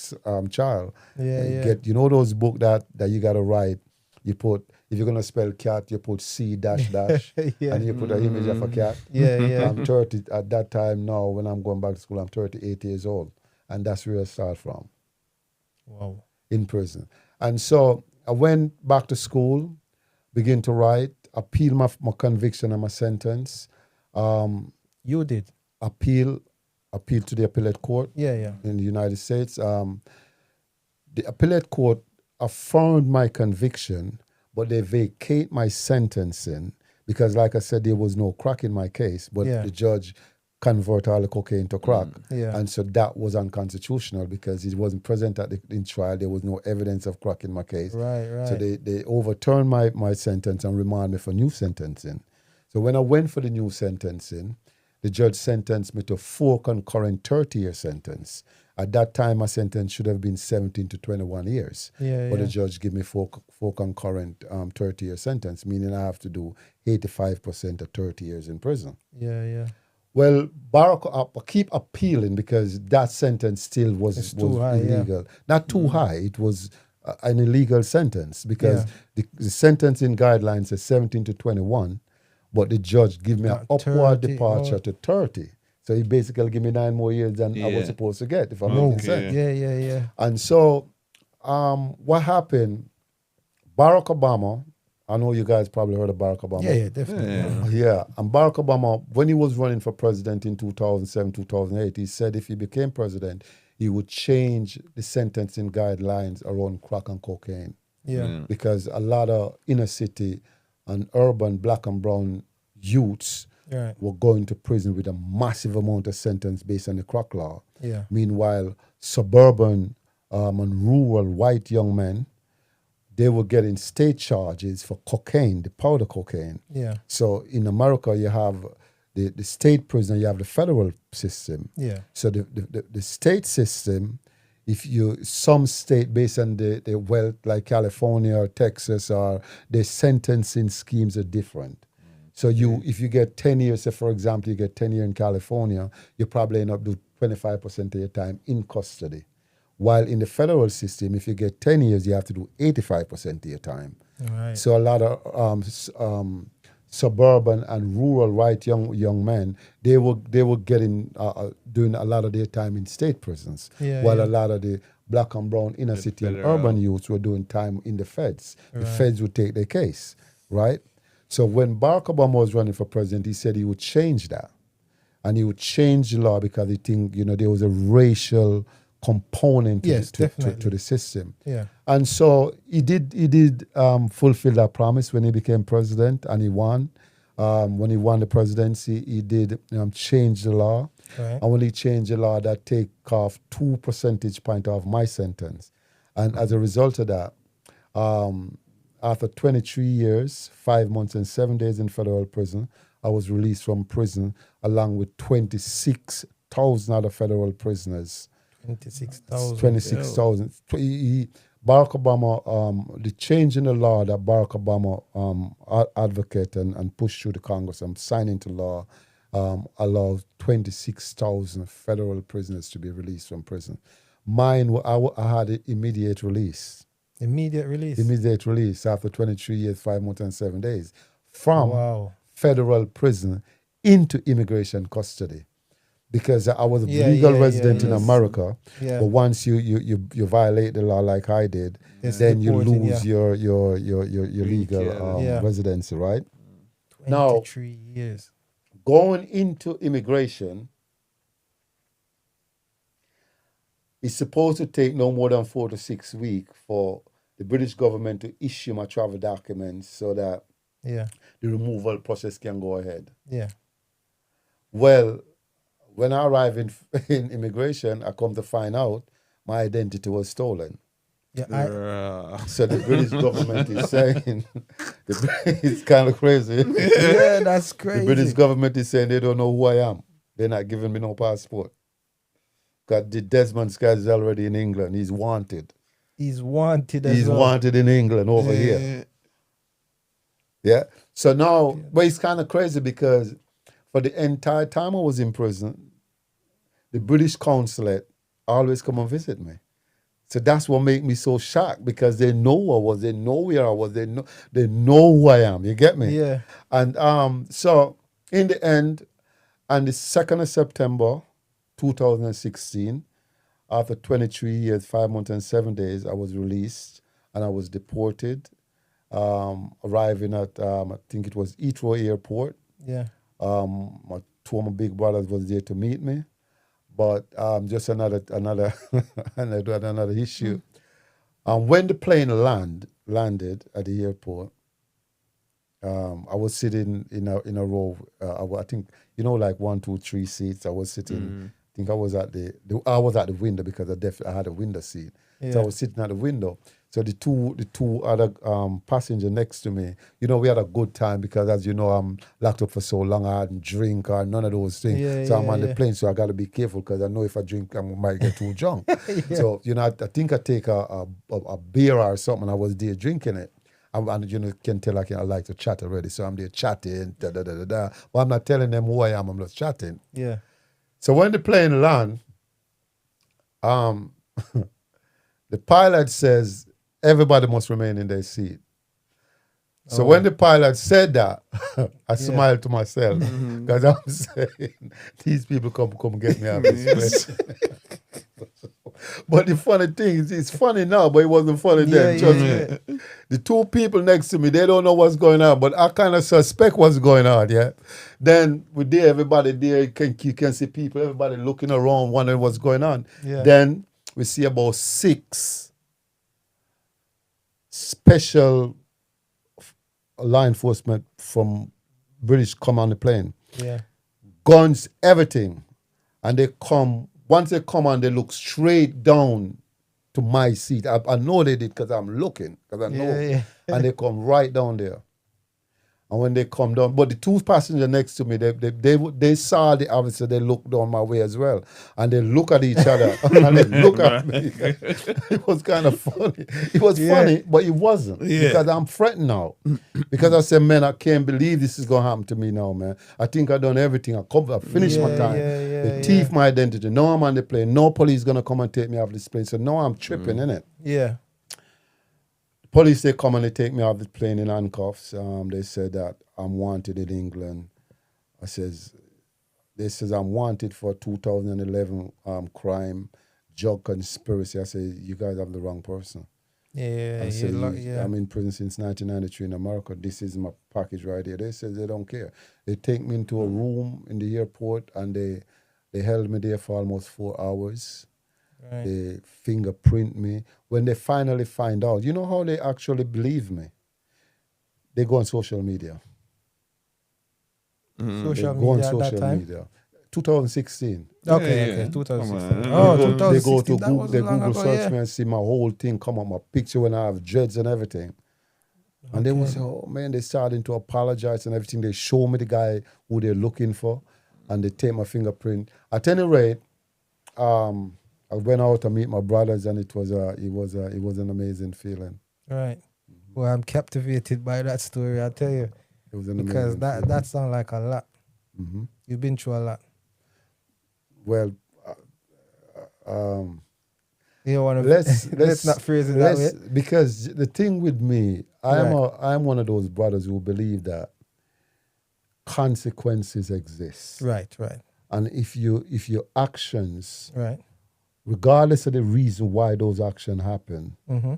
Speaker 2: child.
Speaker 1: Yeah.
Speaker 2: And
Speaker 1: Yeah.
Speaker 2: get those books that you got to write. You put, if you're going to spell cat, you put C dash dash,
Speaker 1: Yeah.
Speaker 2: and you put an image of a cat.
Speaker 1: Yeah. Yeah.
Speaker 2: I'm 30 at that time now. When I'm going back to school, I'm 38 years old, and that's where I start from,
Speaker 1: Wow.
Speaker 2: in prison. And so I went back to school, began to write, appeal my conviction and my sentence,
Speaker 1: You did.
Speaker 2: appeal to the appellate court
Speaker 1: Yeah. Yeah.
Speaker 2: in the United States. The appellate court affirmed my conviction, but they vacate my sentencing because, like I said, there was no crack in my case, but
Speaker 1: Yeah.
Speaker 2: the judge convert all the cocaine to crack.
Speaker 1: Yeah.
Speaker 2: And so that was unconstitutional because it wasn't present in trial. There was no evidence of crack in my case.
Speaker 1: Right. Right.
Speaker 2: So they overturned my sentence and remanded me for new sentencing. So when I went for the new sentencing, the judge sentenced me to 4 concurrent 30-year sentence. At that time, my sentence should have been 17 to 21 years.
Speaker 1: Yeah.
Speaker 2: But
Speaker 1: Yeah.
Speaker 2: the judge gave me four concurrent 30-year sentence, meaning I have to do 85% of 30 years in prison.
Speaker 1: Yeah. Yeah.
Speaker 2: Well, I keep appealing because that sentence still was
Speaker 1: too high, yeah.
Speaker 2: illegal. Not too high. It was an illegal sentence because the sentencing guidelines is 17 to 21, but the judge give me an upward
Speaker 1: 30,
Speaker 2: departure to 30. So he basically give me 9 more years than I was supposed to get, if I'm making sense.
Speaker 1: Yeah. Yeah. Yeah.
Speaker 2: And so what happened, Barack Obama, I know you guys probably heard of Barack Obama.
Speaker 1: Yeah. Yeah. Definitely.
Speaker 2: Yeah, and Barack Obama, when he was running for president in 2007, 2008, he said if he became president, he would change the sentencing guidelines around crack and cocaine.
Speaker 1: Yeah.
Speaker 2: Because a lot of inner city and urban black and brown youths
Speaker 1: Right.
Speaker 2: were going to prison with a massive amount of sentence based on the crack law.
Speaker 1: Yeah.
Speaker 2: Meanwhile, suburban and rural white young men, they were getting state charges for cocaine, the powder cocaine.
Speaker 1: Yeah.
Speaker 2: So in America, you have the state prison, you have the federal system.
Speaker 1: Yeah.
Speaker 2: So the state system, some state based on the wealth, like California or Texas, or the sentencing schemes are different. So if you get 10 years, say for example, you get 10 years in California, you probably end up doing 25% of your time in custody. While in the federal system, if you get 10 years, you have to do 85% of your time.
Speaker 1: Right.
Speaker 2: So a lot of suburban and rural white young men, they were getting doing a lot of their time in state prisons, while a lot of the black and brown inner city and urban youths were doing time in the feds. The feds would take their case, right? So when Barack Obama was running for president, he said he would change that. and he would change the law because he think, there was a racial component to the system.
Speaker 1: Yeah.
Speaker 2: And so he did fulfill that promise when he became president, and he won. When he won the presidency, he did change the law.
Speaker 1: Right.
Speaker 2: And when he changed the law, that take off 2 percentage points off my sentence. And as a result of that, after 23 years, 5 months and 7 days in federal prison, I was released from prison along with 26,000 other federal prisoners.
Speaker 1: 26,000.
Speaker 2: 26,000. Barack Obama, the change in the law that Barack Obama advocated and pushed through the Congress and signed into law allowed 26,000 federal prisoners to be released from prison. Mine, I had an immediate release.
Speaker 1: Immediate release.
Speaker 2: Immediate release after 23 years, 5 months and 7 days from federal prison into immigration custody. Because I was a legal resident in America, but once you violate the law like I did, then you lose your legal residency, right?
Speaker 1: 23 years.
Speaker 2: Going into immigration is supposed to take no more than 4 to 6 weeks for the British government to issue my travel documents so that the removal process can go ahead.
Speaker 1: Yeah.
Speaker 2: Well, when I arrived in immigration, I come to find out my identity was stolen.
Speaker 1: Yeah,
Speaker 2: so the British government is saying, it's kind of crazy.
Speaker 1: Yeah, that's crazy.
Speaker 2: The British government is saying they don't know who I am. They're not giving me no passport. Because the Desmond Skyers is already in England. He's wanted.
Speaker 1: He's wanted
Speaker 2: He's wanted in England over here. Yeah. So now, but it's kind of crazy because for the entire time I was in prison, the British consulate always come and visit me. So that's what made me so shocked because they know who I was, they know where I was, they know who I am. You get me?
Speaker 1: Yeah.
Speaker 2: And so in the end, on the 2nd of September, 2016, after 23 years, 5 months and 7 days, I was released and I was deported, arriving at, I think it was Heathrow Airport.
Speaker 1: Yeah.
Speaker 2: Two of my big brothers was there to meet me. But just another issue. When the plane landed at the airport, I was sitting in a row. I think like 1, 2, 3 seats. I was sitting. I think I was at the window because I had a window seat.
Speaker 1: Yeah.
Speaker 2: So I was sitting at the window. So the two other passengers next to me, we had a good time because, as you know, I'm locked up for so long. I hadn't drink or none of those things. So I'm on the plane, so I got to be careful because I know if I drink, I might get too drunk. So, I think I take a beer or something. I was there drinking it. And you can tell I like to chat already. So I'm there chatting, But I'm not telling them who I am. I'm just chatting.
Speaker 1: Yeah.
Speaker 2: So when the plane land, the pilot says, everybody must remain in their seat. So when the pilot said that, I smiled to myself because I'm saying, these people come get me out of this place. But the funny thing is, it's funny now, but it wasn't funny then. Trust me. The two people next to me, they don't know what's going on, but I kind of suspect what's going on, yeah? Then we're there, everybody there, you can see people, everybody looking around, wondering what's going on.
Speaker 1: Yeah.
Speaker 2: Then we see about 6 special law enforcement from British come on the plane.
Speaker 1: Yeah.
Speaker 2: Guns, everything. And once they come on, they look straight down to my seat. I know they did because I'm looking, because I know.
Speaker 1: Yeah.
Speaker 2: And they come right down there. And when they come down, but the 2 passengers next to me, they saw the officer, they looked down my way as well. And they look at each other and they look at me. It was kind of funny. It was funny, but it wasn't. Because I'm fretting now. Because I said, man, I can't believe this is going to happen to me now, man. I think I've done everything. I finished my time. They thief my identity. Now I'm on the plane. No police going to come and take me off this plane. So now I'm tripping, innit?
Speaker 1: Yeah.
Speaker 2: Police, they come and they take me off the plane in handcuffs. They said that I'm wanted in England. They says I'm wanted for 2011 crime, drug conspiracy. I say, you guys have the wrong person.
Speaker 1: Yeah,
Speaker 2: and say,
Speaker 1: yeah.
Speaker 2: I'm in prison since 1993 in America. This is my package right here. They said they don't care. They take me into a room in the airport and they held me there for almost 4 hours.
Speaker 1: Right.
Speaker 2: They fingerprint me. When they finally find out, you know how they actually believe me? They go on social media.
Speaker 1: Social
Speaker 2: They go on
Speaker 1: media at that
Speaker 2: social
Speaker 1: time.
Speaker 2: media. 2016.
Speaker 1: Okay,
Speaker 3: Yeah.
Speaker 1: okay,
Speaker 3: Come
Speaker 1: 2016.
Speaker 3: on.
Speaker 1: Oh,
Speaker 2: They go
Speaker 1: 2016.
Speaker 2: to
Speaker 1: That
Speaker 2: Google,
Speaker 1: was
Speaker 2: they
Speaker 1: long
Speaker 2: Google
Speaker 1: ago.
Speaker 2: search
Speaker 1: Yeah.
Speaker 2: me and see my whole thing come up, my picture when I have dreads and everything. And they will
Speaker 1: Okay.
Speaker 2: say, oh man, they starting to apologize and everything. They show me the guy who they're looking for and they take my fingerprint. At any rate, I went out to meet my brothers and it was an amazing feeling.
Speaker 1: Right. Well, I'm captivated by that story. I tell you,
Speaker 2: It was an
Speaker 1: because
Speaker 2: amazing
Speaker 1: that
Speaker 2: feeling.
Speaker 1: that sounds like a lot.
Speaker 2: Mhm.
Speaker 1: You've been through a lot.
Speaker 2: Well,
Speaker 1: You don't want to
Speaker 2: let's
Speaker 1: let's not phrase it that way.
Speaker 2: because the thing with me,
Speaker 1: Right.
Speaker 2: I'm one of those brothers who believe that consequences exist.
Speaker 1: Right. Right.
Speaker 2: And if your actions,
Speaker 1: Right.
Speaker 2: regardless of the reason why those actions happen,
Speaker 1: Mm-hmm.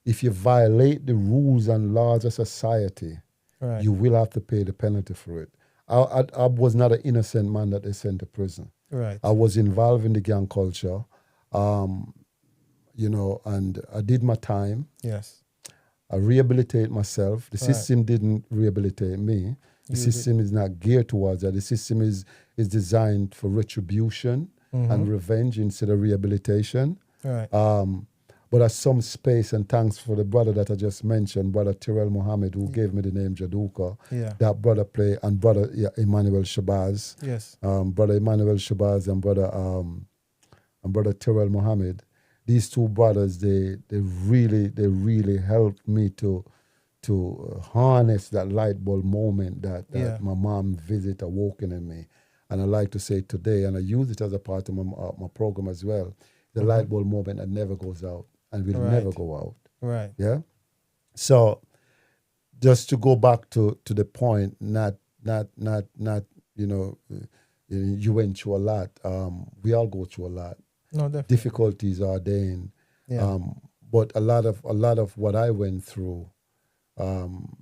Speaker 2: if you violate the rules and laws of society,
Speaker 1: Right.
Speaker 2: you will have to pay the penalty for it. I was not an innocent man that they sent to prison.
Speaker 1: Right.
Speaker 2: I was involved in the gang culture, and I did my time.
Speaker 1: Yes.
Speaker 2: I rehabilitate myself. The
Speaker 1: Right.
Speaker 2: system didn't rehabilitate me. The
Speaker 1: You did.
Speaker 2: system is not geared towards that. The system is designed for retribution and revenge instead of rehabilitation.
Speaker 1: Right.
Speaker 2: But at some space, and thanks for the brother that I just mentioned, brother Terrell Muhammad, who gave me the name Jaduka.
Speaker 1: Yeah.
Speaker 2: That brother play, and brother Emmanuel Shabazz,
Speaker 1: Yes.
Speaker 2: brother Emmanuel Shabazz and brother Terrell Muhammad. These two brothers, they really helped me to harness that light bulb moment that
Speaker 1: Yeah.
Speaker 2: my mom visit awoken in me. And I like to say today, and I use it as a part of my program as well, the light bulb moment that never goes out and will never
Speaker 1: Right.
Speaker 2: go out.
Speaker 1: Right.
Speaker 2: Yeah. So just to go back to the point, not you went through a lot. We all go through a lot.
Speaker 1: No, definitely.
Speaker 2: Difficulties are there.
Speaker 1: Yeah.
Speaker 2: But a lot of what I went through,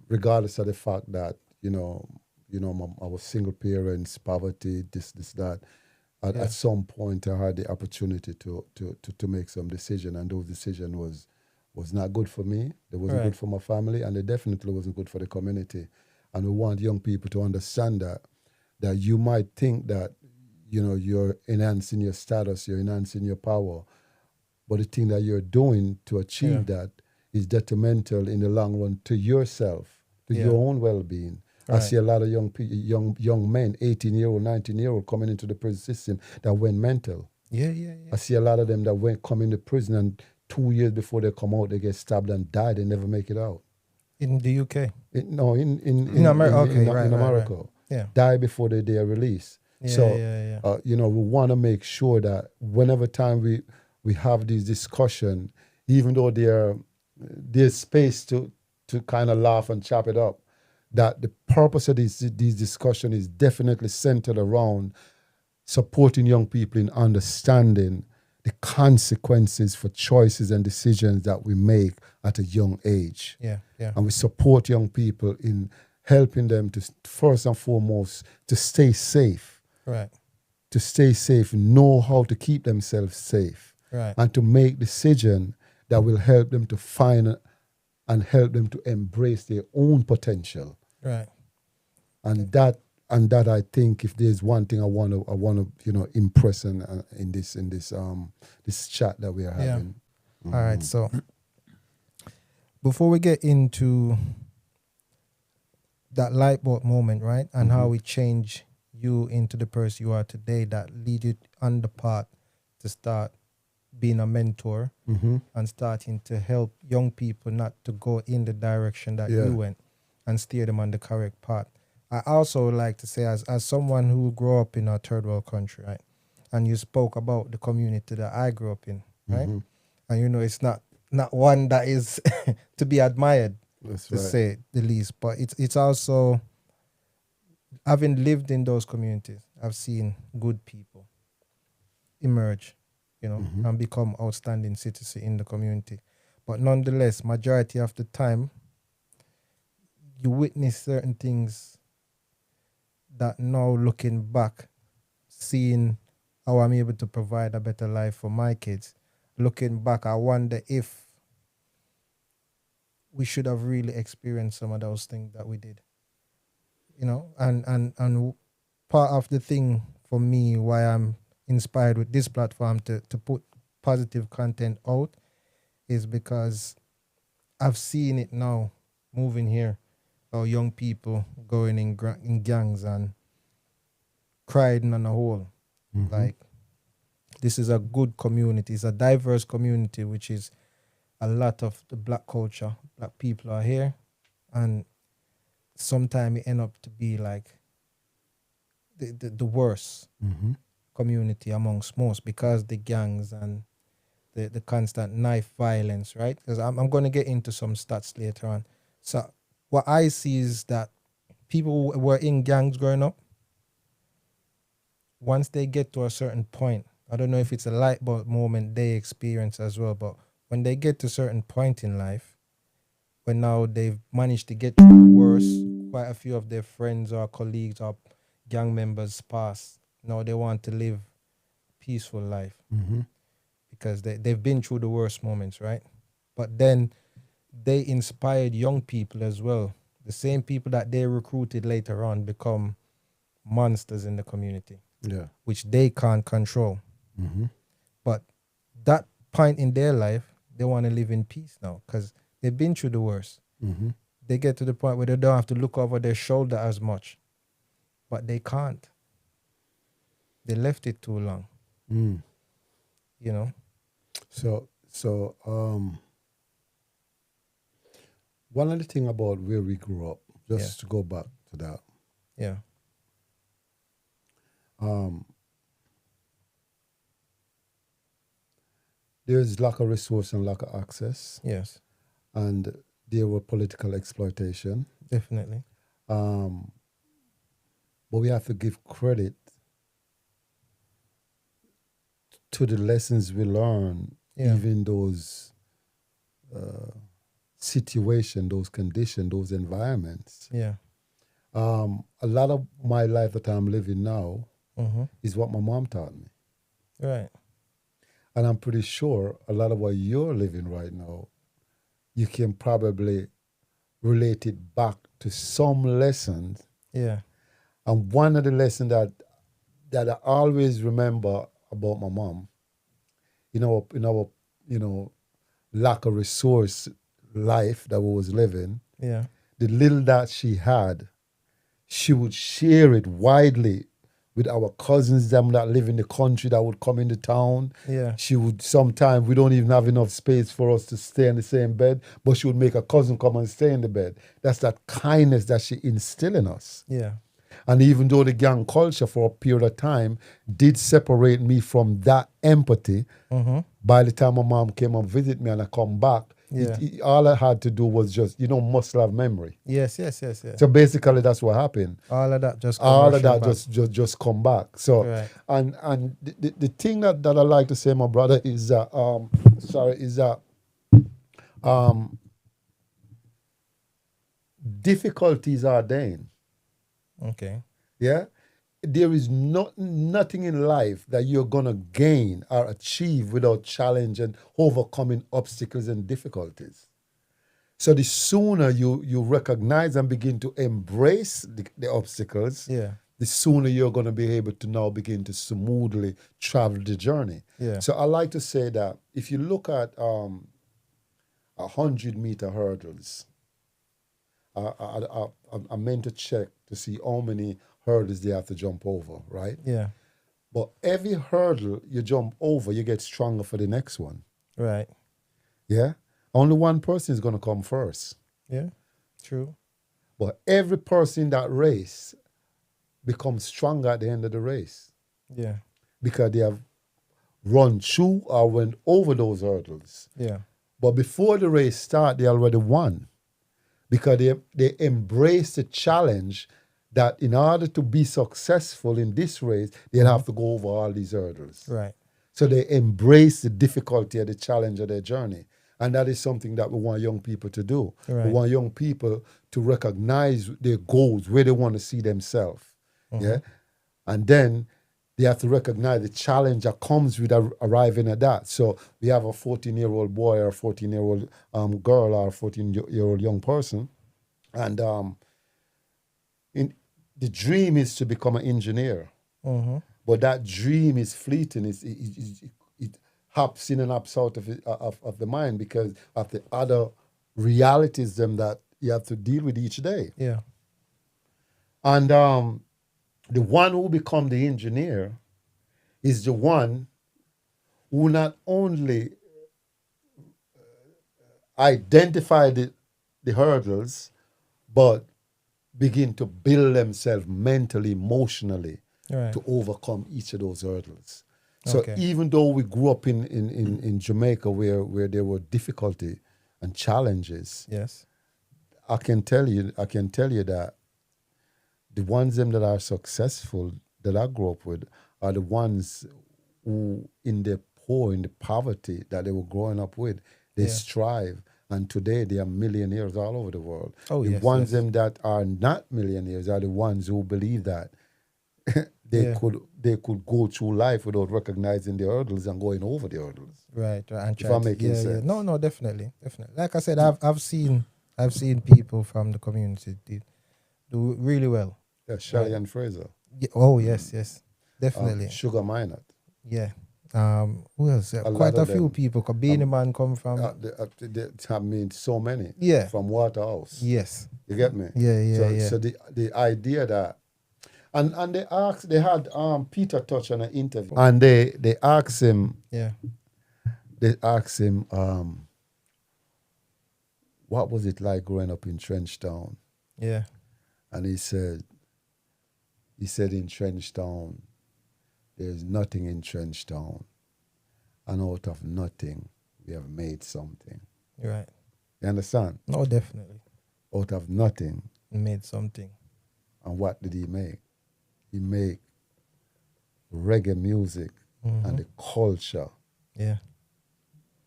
Speaker 2: regardless of the fact that I was single parents, poverty, this that. At some point, I had the opportunity to make some decision, and those decision was not good for me. They wasn't good for my family, and they definitely wasn't good for the community. And we want young people to understand that you might think that you're enhancing your status, you're enhancing your power, but the thing that you're doing to achieve that is detrimental in the long run to yourself, to your own well-being. I see a lot of young men, 18-year-old, 19-year-old, coming into the prison system that went mental.
Speaker 1: Yeah.
Speaker 2: I see a lot of them that come into prison and 2 years before they come out, they get stabbed and die. They never make it out.
Speaker 1: In the UK.
Speaker 2: In
Speaker 1: America.
Speaker 2: in
Speaker 1: Right.
Speaker 2: America.
Speaker 1: Yeah.
Speaker 2: Die before they are released.
Speaker 1: Yeah.
Speaker 2: We want to make sure that whenever time we have these discussion, even though there's space to kind of laugh and chop it up, that the purpose of these discussion is definitely centered around supporting young people in understanding the consequences for choices and decisions that we make at a young age.
Speaker 1: Yeah.
Speaker 2: And we support young people in helping them to, first and foremost, to stay safe.
Speaker 1: Right.
Speaker 2: To stay safe, know how to keep themselves safe.
Speaker 1: Right.
Speaker 2: And to make decisions that will help them to find and help them to embrace their own potential.
Speaker 1: Right.
Speaker 2: And that I think, if there's one thing I want to impress in this chat that we are having.
Speaker 1: All right. So before we get into that light bulb moment, right, and how we change you into the person you are today, that lead you on the path to start being a mentor and starting to help young people not to go in the direction that you went and steer them on the correct path. I also would like to say, as someone who grew up in a third world country, right, and you spoke about the community that I grew up in, right, and it's not one that is to be admired, to say the least, but it's also, having lived in those communities, I've seen good people emerge, and become outstanding citizens in the community. But nonetheless, majority of the time, you witness certain things that now looking back, seeing how I'm able to provide a better life for my kids, looking back, I wonder if we should have really experienced some of those things that we did. You know, and part of the thing for me why I'm inspired with this platform to put positive content out is because I've seen it now moving here, how young people going in gangs and crying on a hole. Like, this is a good community. It's a diverse community, which is a lot of the black culture. Black people are here, and sometimes it end up to be like the worst community amongst most, because the gangs and the constant knife violence, right? Because I'm going to get into some stats later on. So what I see is that people who were in gangs growing up, once they get to a certain point, I don't know if it's a light bulb moment they experience as well, but when they get to a certain point in life, when now they've managed to get through the worst, quite a few of their friends or colleagues or gang members pass, now they want to live a peaceful life because they've been through the worst moments, right? But then they inspired young people as well. The same people that they recruited later on become monsters in the community, which they can't control. But that point in their life, they want to live in peace now because they've been through the worst. They get to the point where they don't have to look over their shoulder as much, but they can't. They left it too long. You know?
Speaker 2: So one of the things about where we grew up, just to go back to that.
Speaker 1: Yeah.
Speaker 2: There's lack of resource and lack of access.
Speaker 1: Yes.
Speaker 2: And there were political exploitation.
Speaker 1: Definitely.
Speaker 2: But we have to give credit to the lessons we learn, even those situations, those conditions, those environments.
Speaker 1: Yeah.
Speaker 2: A lot of my life that I'm living now is what my mom taught me.
Speaker 1: Right.
Speaker 2: And I'm pretty sure a lot of what you're living right now, you can probably relate it back to some lessons.
Speaker 1: Yeah.
Speaker 2: And one of the lessons that I always remember about my mom, in our lack of resource life that we was living,
Speaker 1: Yeah.
Speaker 2: the little that she had, she would share it widely with our cousins, them that live in the country that would come into town.
Speaker 1: Yeah.
Speaker 2: She would, sometimes we don't even have enough space for us to stay in the same bed, but she would make a cousin come and stay in the bed. That's that kindness that she instilled in us.
Speaker 1: Yeah.
Speaker 2: And even though the gang culture for a period of time did separate me from that empathy, by the time my mom came and visit me and I come back, all I had to do was just, muscle have memory.
Speaker 1: Yes.
Speaker 2: So basically that's what happened.
Speaker 1: All of that
Speaker 2: just come back. So
Speaker 1: right.
Speaker 2: and the thing that I like to say, my brother, is that difficulties are there.
Speaker 1: Okay.
Speaker 2: Yeah? There is nothing in life that you're going to gain or achieve without challenge and overcoming obstacles and difficulties. So the sooner you recognize and begin to embrace the obstacles, the sooner you're going to be able to now begin to smoothly travel the journey.
Speaker 1: Yeah.
Speaker 2: So I like to say that if you look at 100-meter hurdles, I meant to check to see how many hurdles they have to jump over, right?
Speaker 1: Yeah.
Speaker 2: But every hurdle you jump over, you get stronger for the next one.
Speaker 1: Right.
Speaker 2: Yeah? Only one person is going to come first.
Speaker 1: Yeah. True.
Speaker 2: But every person in that race becomes stronger at the end of the race.
Speaker 1: Yeah.
Speaker 2: Because they have run through or went over those hurdles.
Speaker 1: Yeah.
Speaker 2: But before the race starts, they already won. Because they embrace the challenge that in order to be successful in this race, they'll have to go over all these hurdles.
Speaker 1: Right.
Speaker 2: So they embrace the difficulty of the challenge of their journey. And that is something that we want young people to do.
Speaker 1: Right.
Speaker 2: We want young people to recognize their goals, where they want to see themselves. Yeah. And then they have to recognize the challenge that comes with arriving at that. So we have a 14-year-old boy or a 14-year-old girl or a 14-year-old young person. And the dream is to become an engineer. But that dream is fleeting. It hops in and hops out of the mind because of the other realities that you have to deal with each day.
Speaker 1: Yeah.
Speaker 2: And the one who become the engineer is the one who not only identify the hurdles, but begin to build themselves mentally, emotionally
Speaker 1: Right.
Speaker 2: to overcome each of those hurdles. So
Speaker 1: Okay.
Speaker 2: even though we grew up in Jamaica where there were difficulty and challenges,
Speaker 1: Yes.
Speaker 2: I can tell you that the ones them that are successful that I grew up with are the ones who in the poverty that they were growing up with, they strive. And today they are millionaires all over the world.
Speaker 1: Oh,
Speaker 2: the
Speaker 1: yes,
Speaker 2: ones
Speaker 1: yes.
Speaker 2: them that are not millionaires are the ones who believe that they
Speaker 1: Yeah.
Speaker 2: could go through life without recognizing the hurdles and going over the hurdles.
Speaker 1: Right. And
Speaker 2: If I'm making
Speaker 1: yeah.
Speaker 2: sense.
Speaker 1: No, definitely. Like I said, I've seen people from the community do really well.
Speaker 2: Yeah, Shelley and Fraser.
Speaker 1: Yeah. Oh yes, definitely.
Speaker 2: Sugar Minot.
Speaker 1: Yeah. Who else?
Speaker 2: A
Speaker 1: Quite
Speaker 2: lot
Speaker 1: a
Speaker 2: of
Speaker 1: few
Speaker 2: them.
Speaker 1: people. Beanie Man come from.
Speaker 2: I mean, so many.
Speaker 1: Yeah.
Speaker 2: From Waterhouse.
Speaker 1: Yes.
Speaker 2: You get me?
Speaker 1: Yeah.
Speaker 2: So the idea that, and they had Peter Touch on an interview, and they asked him,
Speaker 1: Yeah.
Speaker 2: what was it like growing up in Trenchtown?
Speaker 1: Yeah.
Speaker 2: And he said in Trenchtown, there's nothing in Trenchtown, and out of nothing, we have made something.
Speaker 1: Right.
Speaker 2: You understand?
Speaker 1: No, definitely.
Speaker 2: Out of nothing.
Speaker 1: Made something.
Speaker 2: And what did he make? He made reggae music and the culture
Speaker 1: Yeah.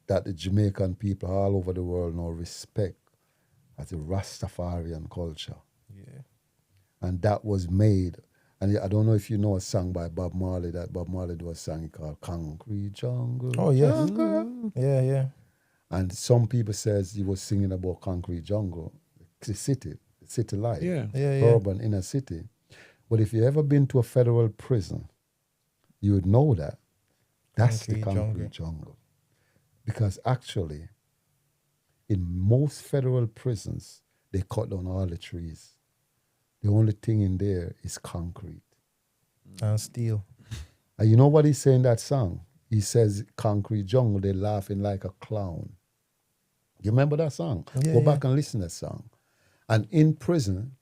Speaker 2: that the Jamaican people all over the world now respect as the Rastafarian culture.
Speaker 1: Yeah.
Speaker 2: And that was made. And I don't know if you know a song by Bob Marley, that Bob Marley do a song called Concrete Jungle.
Speaker 1: Oh yes.
Speaker 2: Jungle.
Speaker 1: Yeah.
Speaker 2: And some people says he was singing about Concrete Jungle, the city life,
Speaker 3: Yeah.
Speaker 2: urban inner city. But if you ever been to a federal prison, you would know that that's the concrete jungle. Because actually, in most federal prisons, they cut down all the trees. The only thing in there is concrete.
Speaker 1: And steel.
Speaker 2: And you know what he say in that song? He says, concrete jungle, they laughing like a clown. You remember that song?
Speaker 1: Yeah,
Speaker 2: Go back and listen to that song. And in prison,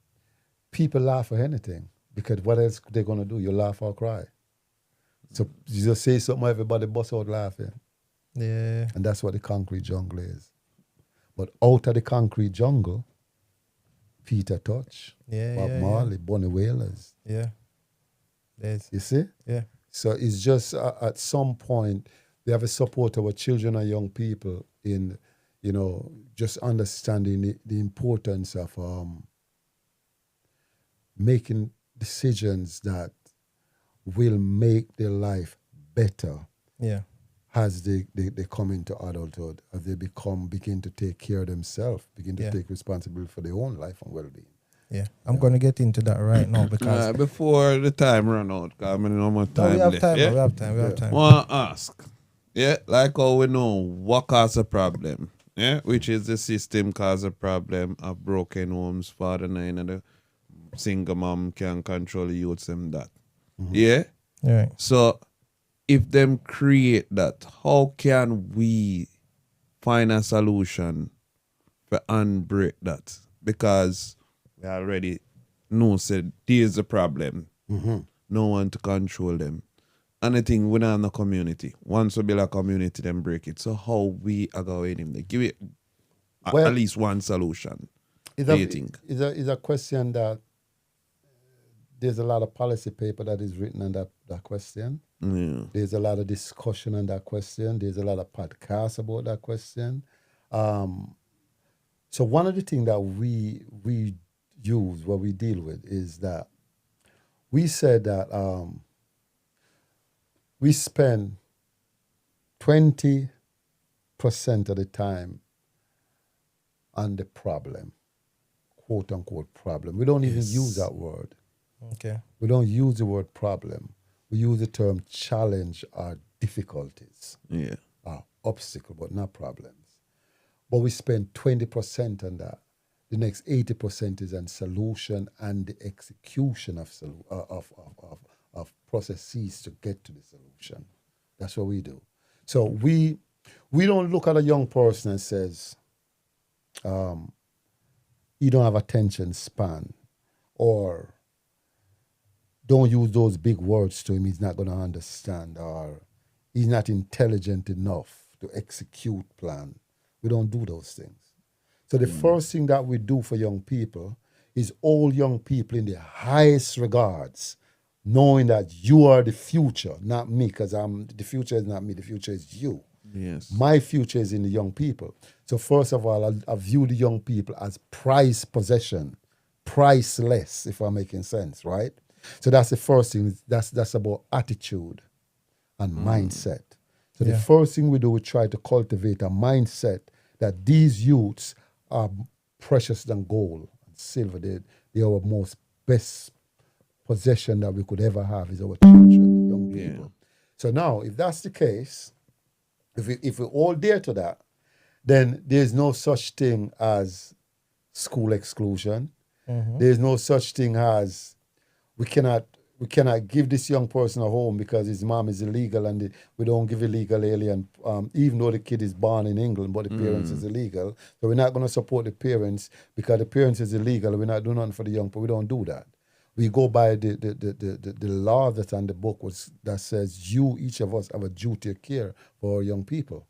Speaker 2: people laugh for anything. Because what else they going to do? You laugh or cry. So you just say something, everybody bust out laughing.
Speaker 1: Yeah.
Speaker 2: And that's what the concrete jungle is. But out of the concrete jungle, Peter Touch, Bob Marley, Bunny Whalers.
Speaker 1: Yeah. There's.
Speaker 2: You see?
Speaker 1: Yeah.
Speaker 2: So it's just at some point, we have to support our children and young people in, just understanding the importance of making decisions that will make their life better.
Speaker 1: Yeah.
Speaker 2: As they come into adulthood, as they begin to take care of themselves, begin to take responsibility for their own life and well-being.
Speaker 1: Yeah, I'm going to get into that right now because...
Speaker 3: before the time run out, because I'm no more time
Speaker 1: we have
Speaker 3: left,
Speaker 1: time,
Speaker 3: yeah?
Speaker 1: we have time.
Speaker 3: Want to ask, like how we know what causes a problem, which is the system cause a problem of broken homes, father nine and the single mom can control the youths and that. Yeah?
Speaker 1: Right.
Speaker 3: So, if them create that, how can we find a solution for unbreak that? Because we already know said there's a problem. No one to control them. Anything we not in the community. Once we build a community, then break it. So how we are going in there? Give it at least one solution. Do you think?
Speaker 2: It's a question that there's a lot of policy paper that is written on that question.
Speaker 3: Yeah.
Speaker 2: There's a lot of discussion on that question. There's a lot of podcasts about that question. So one of the things that we use, what we deal with, is that we said that we spend 20% of the time on the problem, quote unquote problem. We don't even use that word.
Speaker 1: Okay.
Speaker 2: We don't use the word problem. We use the term challenge or difficulties,
Speaker 3: Yeah.
Speaker 2: or obstacle, but not problems. But we spend 20% on that. The next 80% is on solution and the execution of processes to get to the solution. That's what we do. So we don't look at a young person and says, you don't have attention span, or don't use those big words to him, he's not going to understand, or he's not intelligent enough to execute plan. We don't do those things. So the first thing that we do for young people is all young people in the highest regards, knowing that you are the future, not me, because the future is not me, the future is you.
Speaker 3: Yes.
Speaker 2: My future is in the young people. So first of all, I view the young people as prized possession, priceless, if I'm making sense, right? So that's the first thing. That's about attitude and mindset. So the first thing we do, we try to cultivate a mindset that these youths are precious than gold and silver. They are our most best possession that we could ever have is our children, the young people. So now, if that's the case, if we're all there to that, then there's no such thing as school exclusion. There's no such thing as we cannot give this young person a home because his mom is illegal, and we don't give illegal alien, even though the kid is born in England, but the parents is illegal. So we're not going to support the parents because the parents is illegal. We're not doing nothing for the young people. We don't do that. We go by the law that's on the book that says each of us have a duty of care for our young people.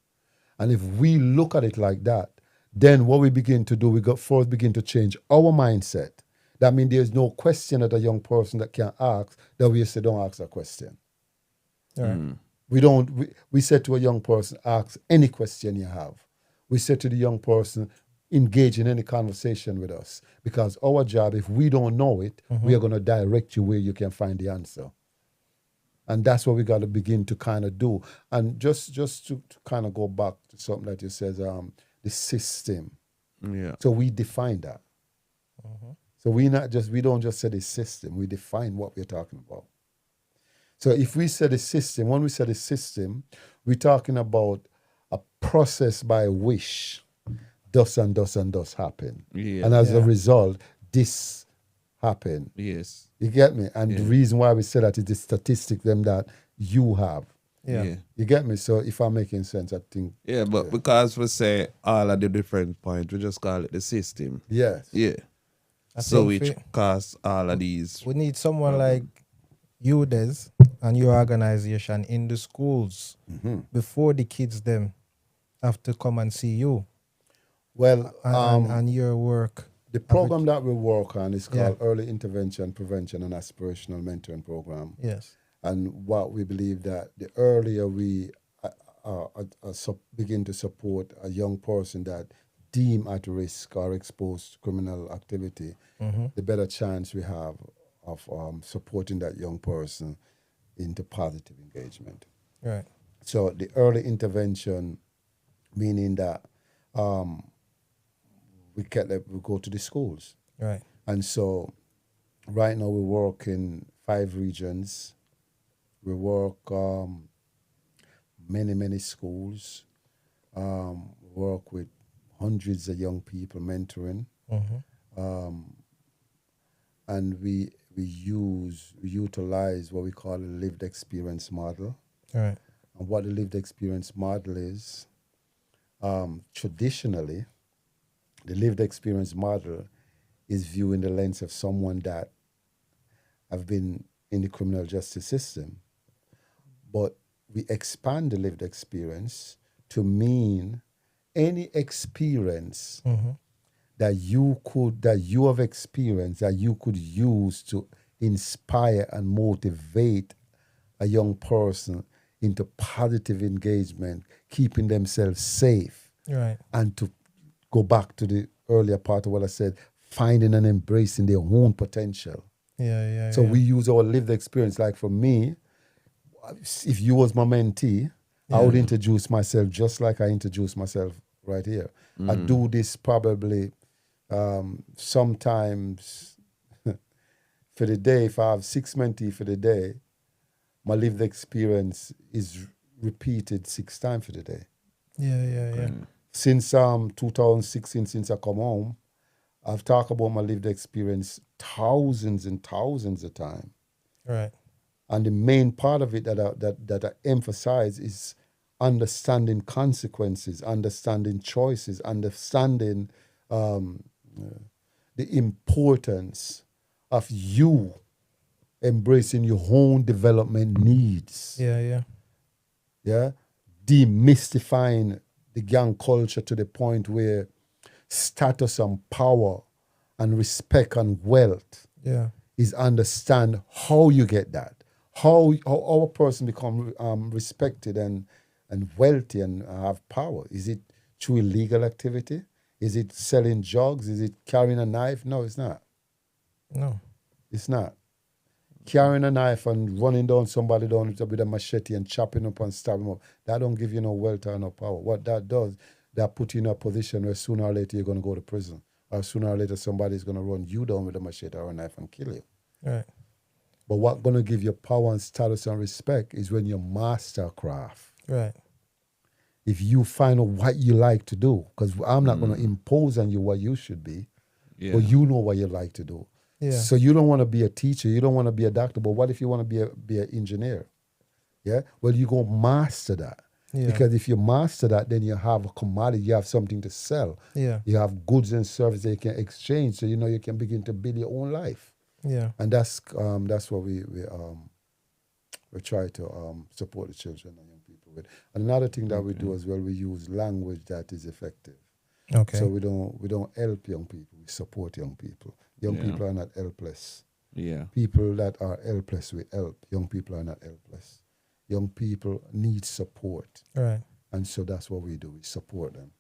Speaker 2: And if we look at it like that, then what we begin to do, we first begin to change our mindset. That means there's no question that a young person that can ask that we say don't ask a question.
Speaker 1: All right.
Speaker 2: We said to a young person, ask any question you have. We said to the young person, engage in any conversation with us, because our job, if we don't know it, we are going to direct you where you can find the answer. And that's what we got to begin to kind of do. And just to kind of go back to something that you said, the system.
Speaker 3: Yeah.
Speaker 2: So we define that. So we don't just say the system, we define what we're talking about. So if we say the system, when we say the system, we're talking about a process by which thus and thus and thus happen.
Speaker 3: Yeah.
Speaker 2: And as a result, this happen.
Speaker 3: Yes.
Speaker 2: You get me? And the reason why we say that is the statistic them that you have.
Speaker 1: Yeah.
Speaker 2: You get me? So if I'm making sense, I think.
Speaker 3: Yeah, but because we say all of the different points, we just call it the system.
Speaker 2: Yes.
Speaker 3: Yeah.
Speaker 1: I
Speaker 3: So
Speaker 1: think
Speaker 3: which cause all of these.
Speaker 1: we need someone like you, Des, and your organization in the schools before the kids them have to come and see you
Speaker 2: Well,
Speaker 1: and your work.
Speaker 2: the program that we work on is called Early Intervention, Prevention, and Aspirational Mentoring Program.
Speaker 1: Yes.
Speaker 2: And what we believe that the earlier we begin to support a young person that deem at risk or exposed to criminal activity, the better chance we have of supporting that young person into positive engagement.
Speaker 1: Right.
Speaker 2: So the early intervention, meaning that we go to the schools.
Speaker 1: Right.
Speaker 2: And so right now we work in 5 regions. We work many schools. Work with hundreds of young people mentoring. And we utilize what we call a lived experience model.
Speaker 1: Right.
Speaker 2: And what the lived experience model is, traditionally, the lived experience model is viewed in the lens of someone that have been in the criminal justice system. But we expand the lived experience to mean any experience that you have experienced that you could use to inspire and motivate a young person into positive engagement, keeping themselves safe,
Speaker 1: Right.
Speaker 2: And to go back to the earlier part of what I said, finding and embracing their own potential.
Speaker 1: Yeah.
Speaker 2: So we use our lived experience. Like for me, if you was my mentee, I would introduce myself just like I introduce myself right here. I do this probably sometimes for the day. If I have 6 mentees for the day, my lived experience is repeated 6 times for the day.
Speaker 1: Yeah.
Speaker 2: Since 2016, since I come home, I've talked about my lived experience thousands and thousands of times.
Speaker 1: Right.
Speaker 2: And the main part of it that I emphasize is understanding consequences, understanding choices, understanding the importance of you embracing your own development needs.
Speaker 1: Yeah.
Speaker 2: Demystifying the gang culture to the point where status and power and respect and wealth is understand how you get that. How a person become respected and wealthy and have power. Is it through illegal activity? Is it selling drugs? Is it carrying a knife? No, it's not.
Speaker 1: No.
Speaker 2: It's not. Carrying a knife and running down somebody down with a machete and chopping up and stabbing up, that don't give you no wealth or no power. What that does, that put you in a position where sooner or later you're going to go to prison. Or sooner or later somebody's going to run you down with a machete or a knife and kill you.
Speaker 1: Right.
Speaker 2: But what's going to give you power and status and respect is when you master craft.
Speaker 1: Right.
Speaker 2: If you find out what you like to do, because I'm not going to impose on you what you should be, but you know what you like to do.
Speaker 1: Yeah.
Speaker 2: So you don't want to be a teacher, you don't want to be a doctor, but what if you want to be an engineer? Yeah? Well, you go master that.
Speaker 1: Yeah.
Speaker 2: Because if you master that, then you have a commodity, you have something to sell.
Speaker 1: Yeah.
Speaker 2: You have goods and services that you can exchange, so you can begin to build your own life.
Speaker 1: Yeah.
Speaker 2: And that's what we try to support the children and young people with. And another thing that we do as well, we use language that is effective.
Speaker 1: Okay.
Speaker 2: So we don't help young people, we support young people. Young people are not helpless.
Speaker 3: Yeah.
Speaker 2: People that are helpless, we help. Young people are not helpless. Young people need support.
Speaker 1: Right.
Speaker 2: And so that's what we do, we support them.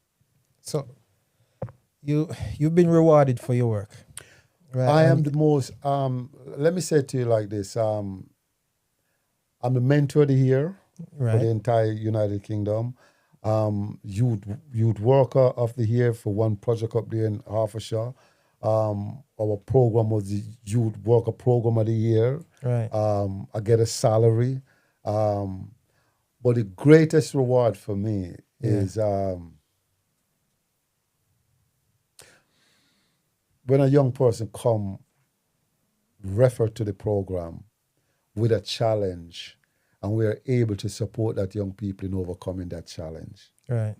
Speaker 1: So you've been rewarded for your work. Right.
Speaker 2: I am the most, let me say it to you like this. I'm the mentor of the year for the entire United Kingdom. Youth worker of the year for one project up there in Hertfordshire. Our program was the youth worker program of the year.
Speaker 1: Right.
Speaker 2: I get a salary. But the greatest reward for me is when a young person come refer to the program with a challenge and we are able to support that young people in overcoming that challenge.
Speaker 1: Right.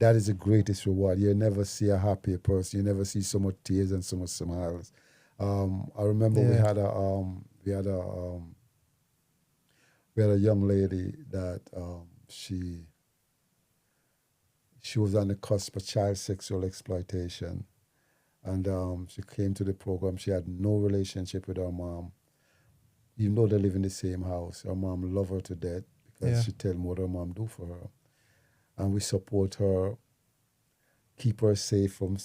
Speaker 2: That is the greatest reward. You never see a happy person. You never see so much tears and so much smiles. I remember we had a young lady that she was on the cusp of child sexual exploitation. And she came to the program. She had no relationship with her mom. Even though they live in the same house, her mom loved her to death because she tell me what her mom do for her. And we support her, keep her safe from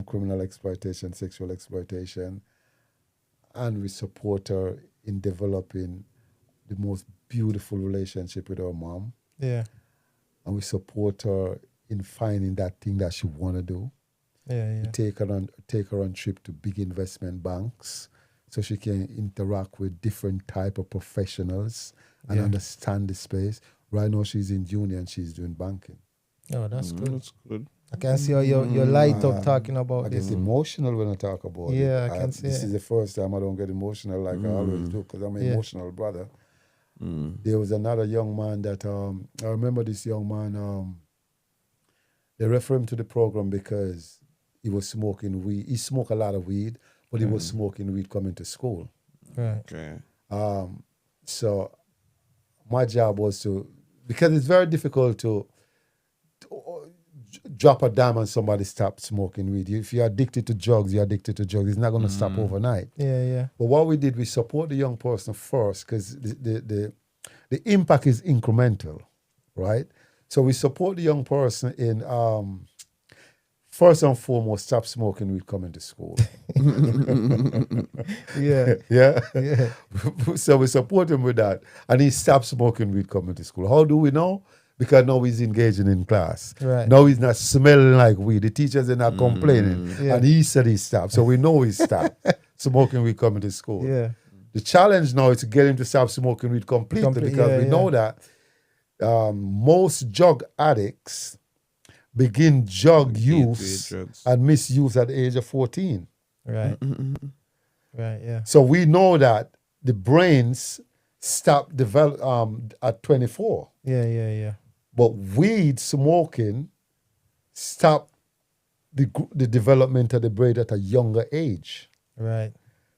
Speaker 2: criminal exploitation, sexual exploitation. And we support her in developing the most beautiful relationship with her mom.
Speaker 1: Yeah.
Speaker 2: And we support her in finding that thing that she want to do.
Speaker 1: Yeah.
Speaker 2: We take her on trip to big investment banks so she can interact with different type of professionals and understand the space. Right now she's in uni and she's doing banking.
Speaker 1: Oh, that's good.
Speaker 3: That's good.
Speaker 1: I can see how you're light up talking about
Speaker 2: I
Speaker 1: this.
Speaker 2: get emotional when I talk about it.
Speaker 1: Yeah, I can see
Speaker 2: This
Speaker 1: it.
Speaker 2: is the first time I don't get emotional like I always do because I'm an emotional brother. There was another young man that, I remember this young man, they refer him to the program because he was smoking weed. He smoked a lot of weed, but he was smoking weed coming to school.
Speaker 1: Right.
Speaker 3: Okay.
Speaker 2: So my job was to, because it's very difficult to drop a dime and somebody stop smoking weed. If you're addicted to drugs, you're addicted to drugs. It's not going to stop overnight.
Speaker 1: Yeah.
Speaker 2: But what we did, we support the young person first because the impact is incremental, right? So we support the young person in first and foremost, stop smoking weed coming to school.
Speaker 1: Yeah.
Speaker 2: Yeah.
Speaker 1: Yeah.
Speaker 2: So we support him with that. And he stopped smoking weed coming to school. How do we know? Because now he's engaging in class.
Speaker 1: Right.
Speaker 2: Now he's not smelling like weed. The teachers are not complaining.
Speaker 1: Yeah.
Speaker 2: And he said he stopped. So we know he stopped smoking weed coming to school.
Speaker 1: Yeah.
Speaker 2: The challenge now is to get him to stop smoking weed completely because we know that most drug addicts begin drug use
Speaker 3: drugs.
Speaker 2: and misuse at the age of 14.
Speaker 1: Right. Right. Yeah.
Speaker 2: So we know that the brains stop develop at 24.
Speaker 1: Yeah. Yeah. Yeah.
Speaker 2: But weed smoking stop the development of the brain at a younger age.
Speaker 1: Right.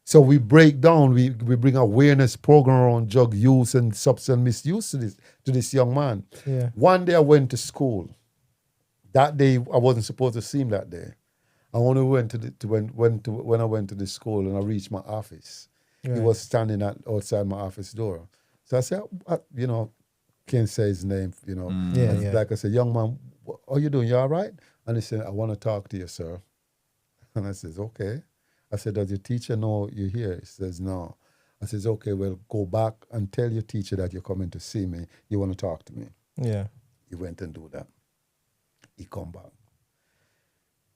Speaker 2: So we break down, we bring awareness program around drug use and substance misuse to this young man.
Speaker 1: Yeah.
Speaker 2: One day I went to school. That day I wasn't supposed to see him that day. I only went when I went to the school and I reached my office.
Speaker 1: Right.
Speaker 2: He was standing outside my office door. So I said, can't say his name,
Speaker 1: Yeah,
Speaker 2: And
Speaker 1: yeah.
Speaker 2: like I said, young man, what are you doing? You all right? And he said, I want to talk to you, sir. And I says, okay. I said, does your teacher know you're here? He says, no. I says, okay, well, go back and tell your teacher that you're coming to see me. You want to talk to me.
Speaker 1: Yeah.
Speaker 2: He went and do that. He come back.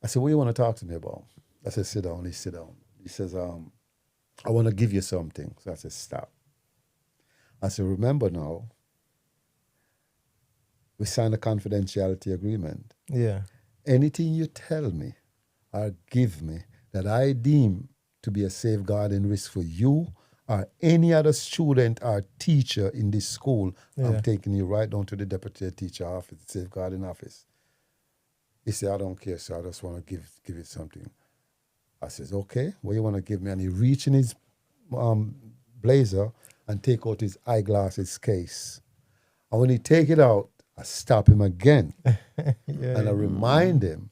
Speaker 2: I said, what you want to talk to me about? I said, sit down. He sit down. He says, I want to give you something. So I said, stop. I said, remember now, we signed a confidentiality agreement.
Speaker 1: Yeah.
Speaker 2: Anything you tell me or give me that I deem to be a safeguarding risk for you or any other student or teacher in this school,
Speaker 1: Yeah.
Speaker 2: I'm taking you right down to the deputy teacher office, safeguarding office. He said, I don't care, sir. I just want to give you something. I says, okay, what you want to give me? And he reached in his blazer and take out his eyeglasses case. And when he take it out, I stop him again. And I remind him.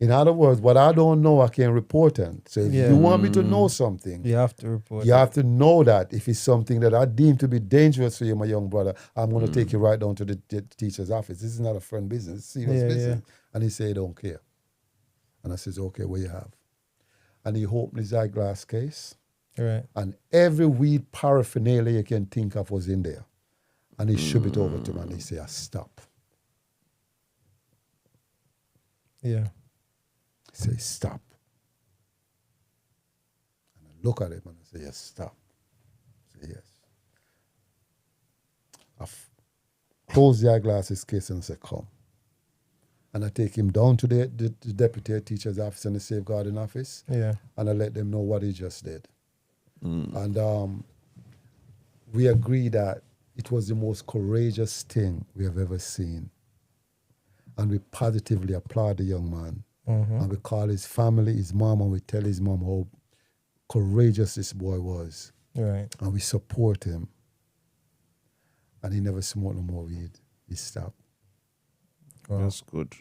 Speaker 2: In other words, what I don't know, I can report on. So if you want me to know something,
Speaker 1: You have to report.
Speaker 2: you have to know that if it's something that I deem to be dangerous for you, my young brother, I'm going to take you right down to the teacher's office. This is not a friend business. It's serious business. And he said, he don't care. And I says, okay, what you have? And he opened his eyeglass case.
Speaker 1: Right.
Speaker 2: And every weed paraphernalia you can think of was in there. And he shoved it over to me and he said, stop.
Speaker 1: Yeah.
Speaker 2: He said, stop. And I look at him and I say, yes, stop. I say, yes. I close the eyeglasses case and I say, come. And I take him down to the deputy teacher's office and the safeguarding office.
Speaker 1: Yeah.
Speaker 2: And I let them know what he just did. And we agree that it was the most courageous thing we have ever seen. And we positively applaud the young man. And we call his family, his mom, and we tell his mom how courageous this boy was.
Speaker 1: Right.
Speaker 2: And we support him. And he never smoked no more weed. He stopped.
Speaker 1: Wow.
Speaker 3: That's good.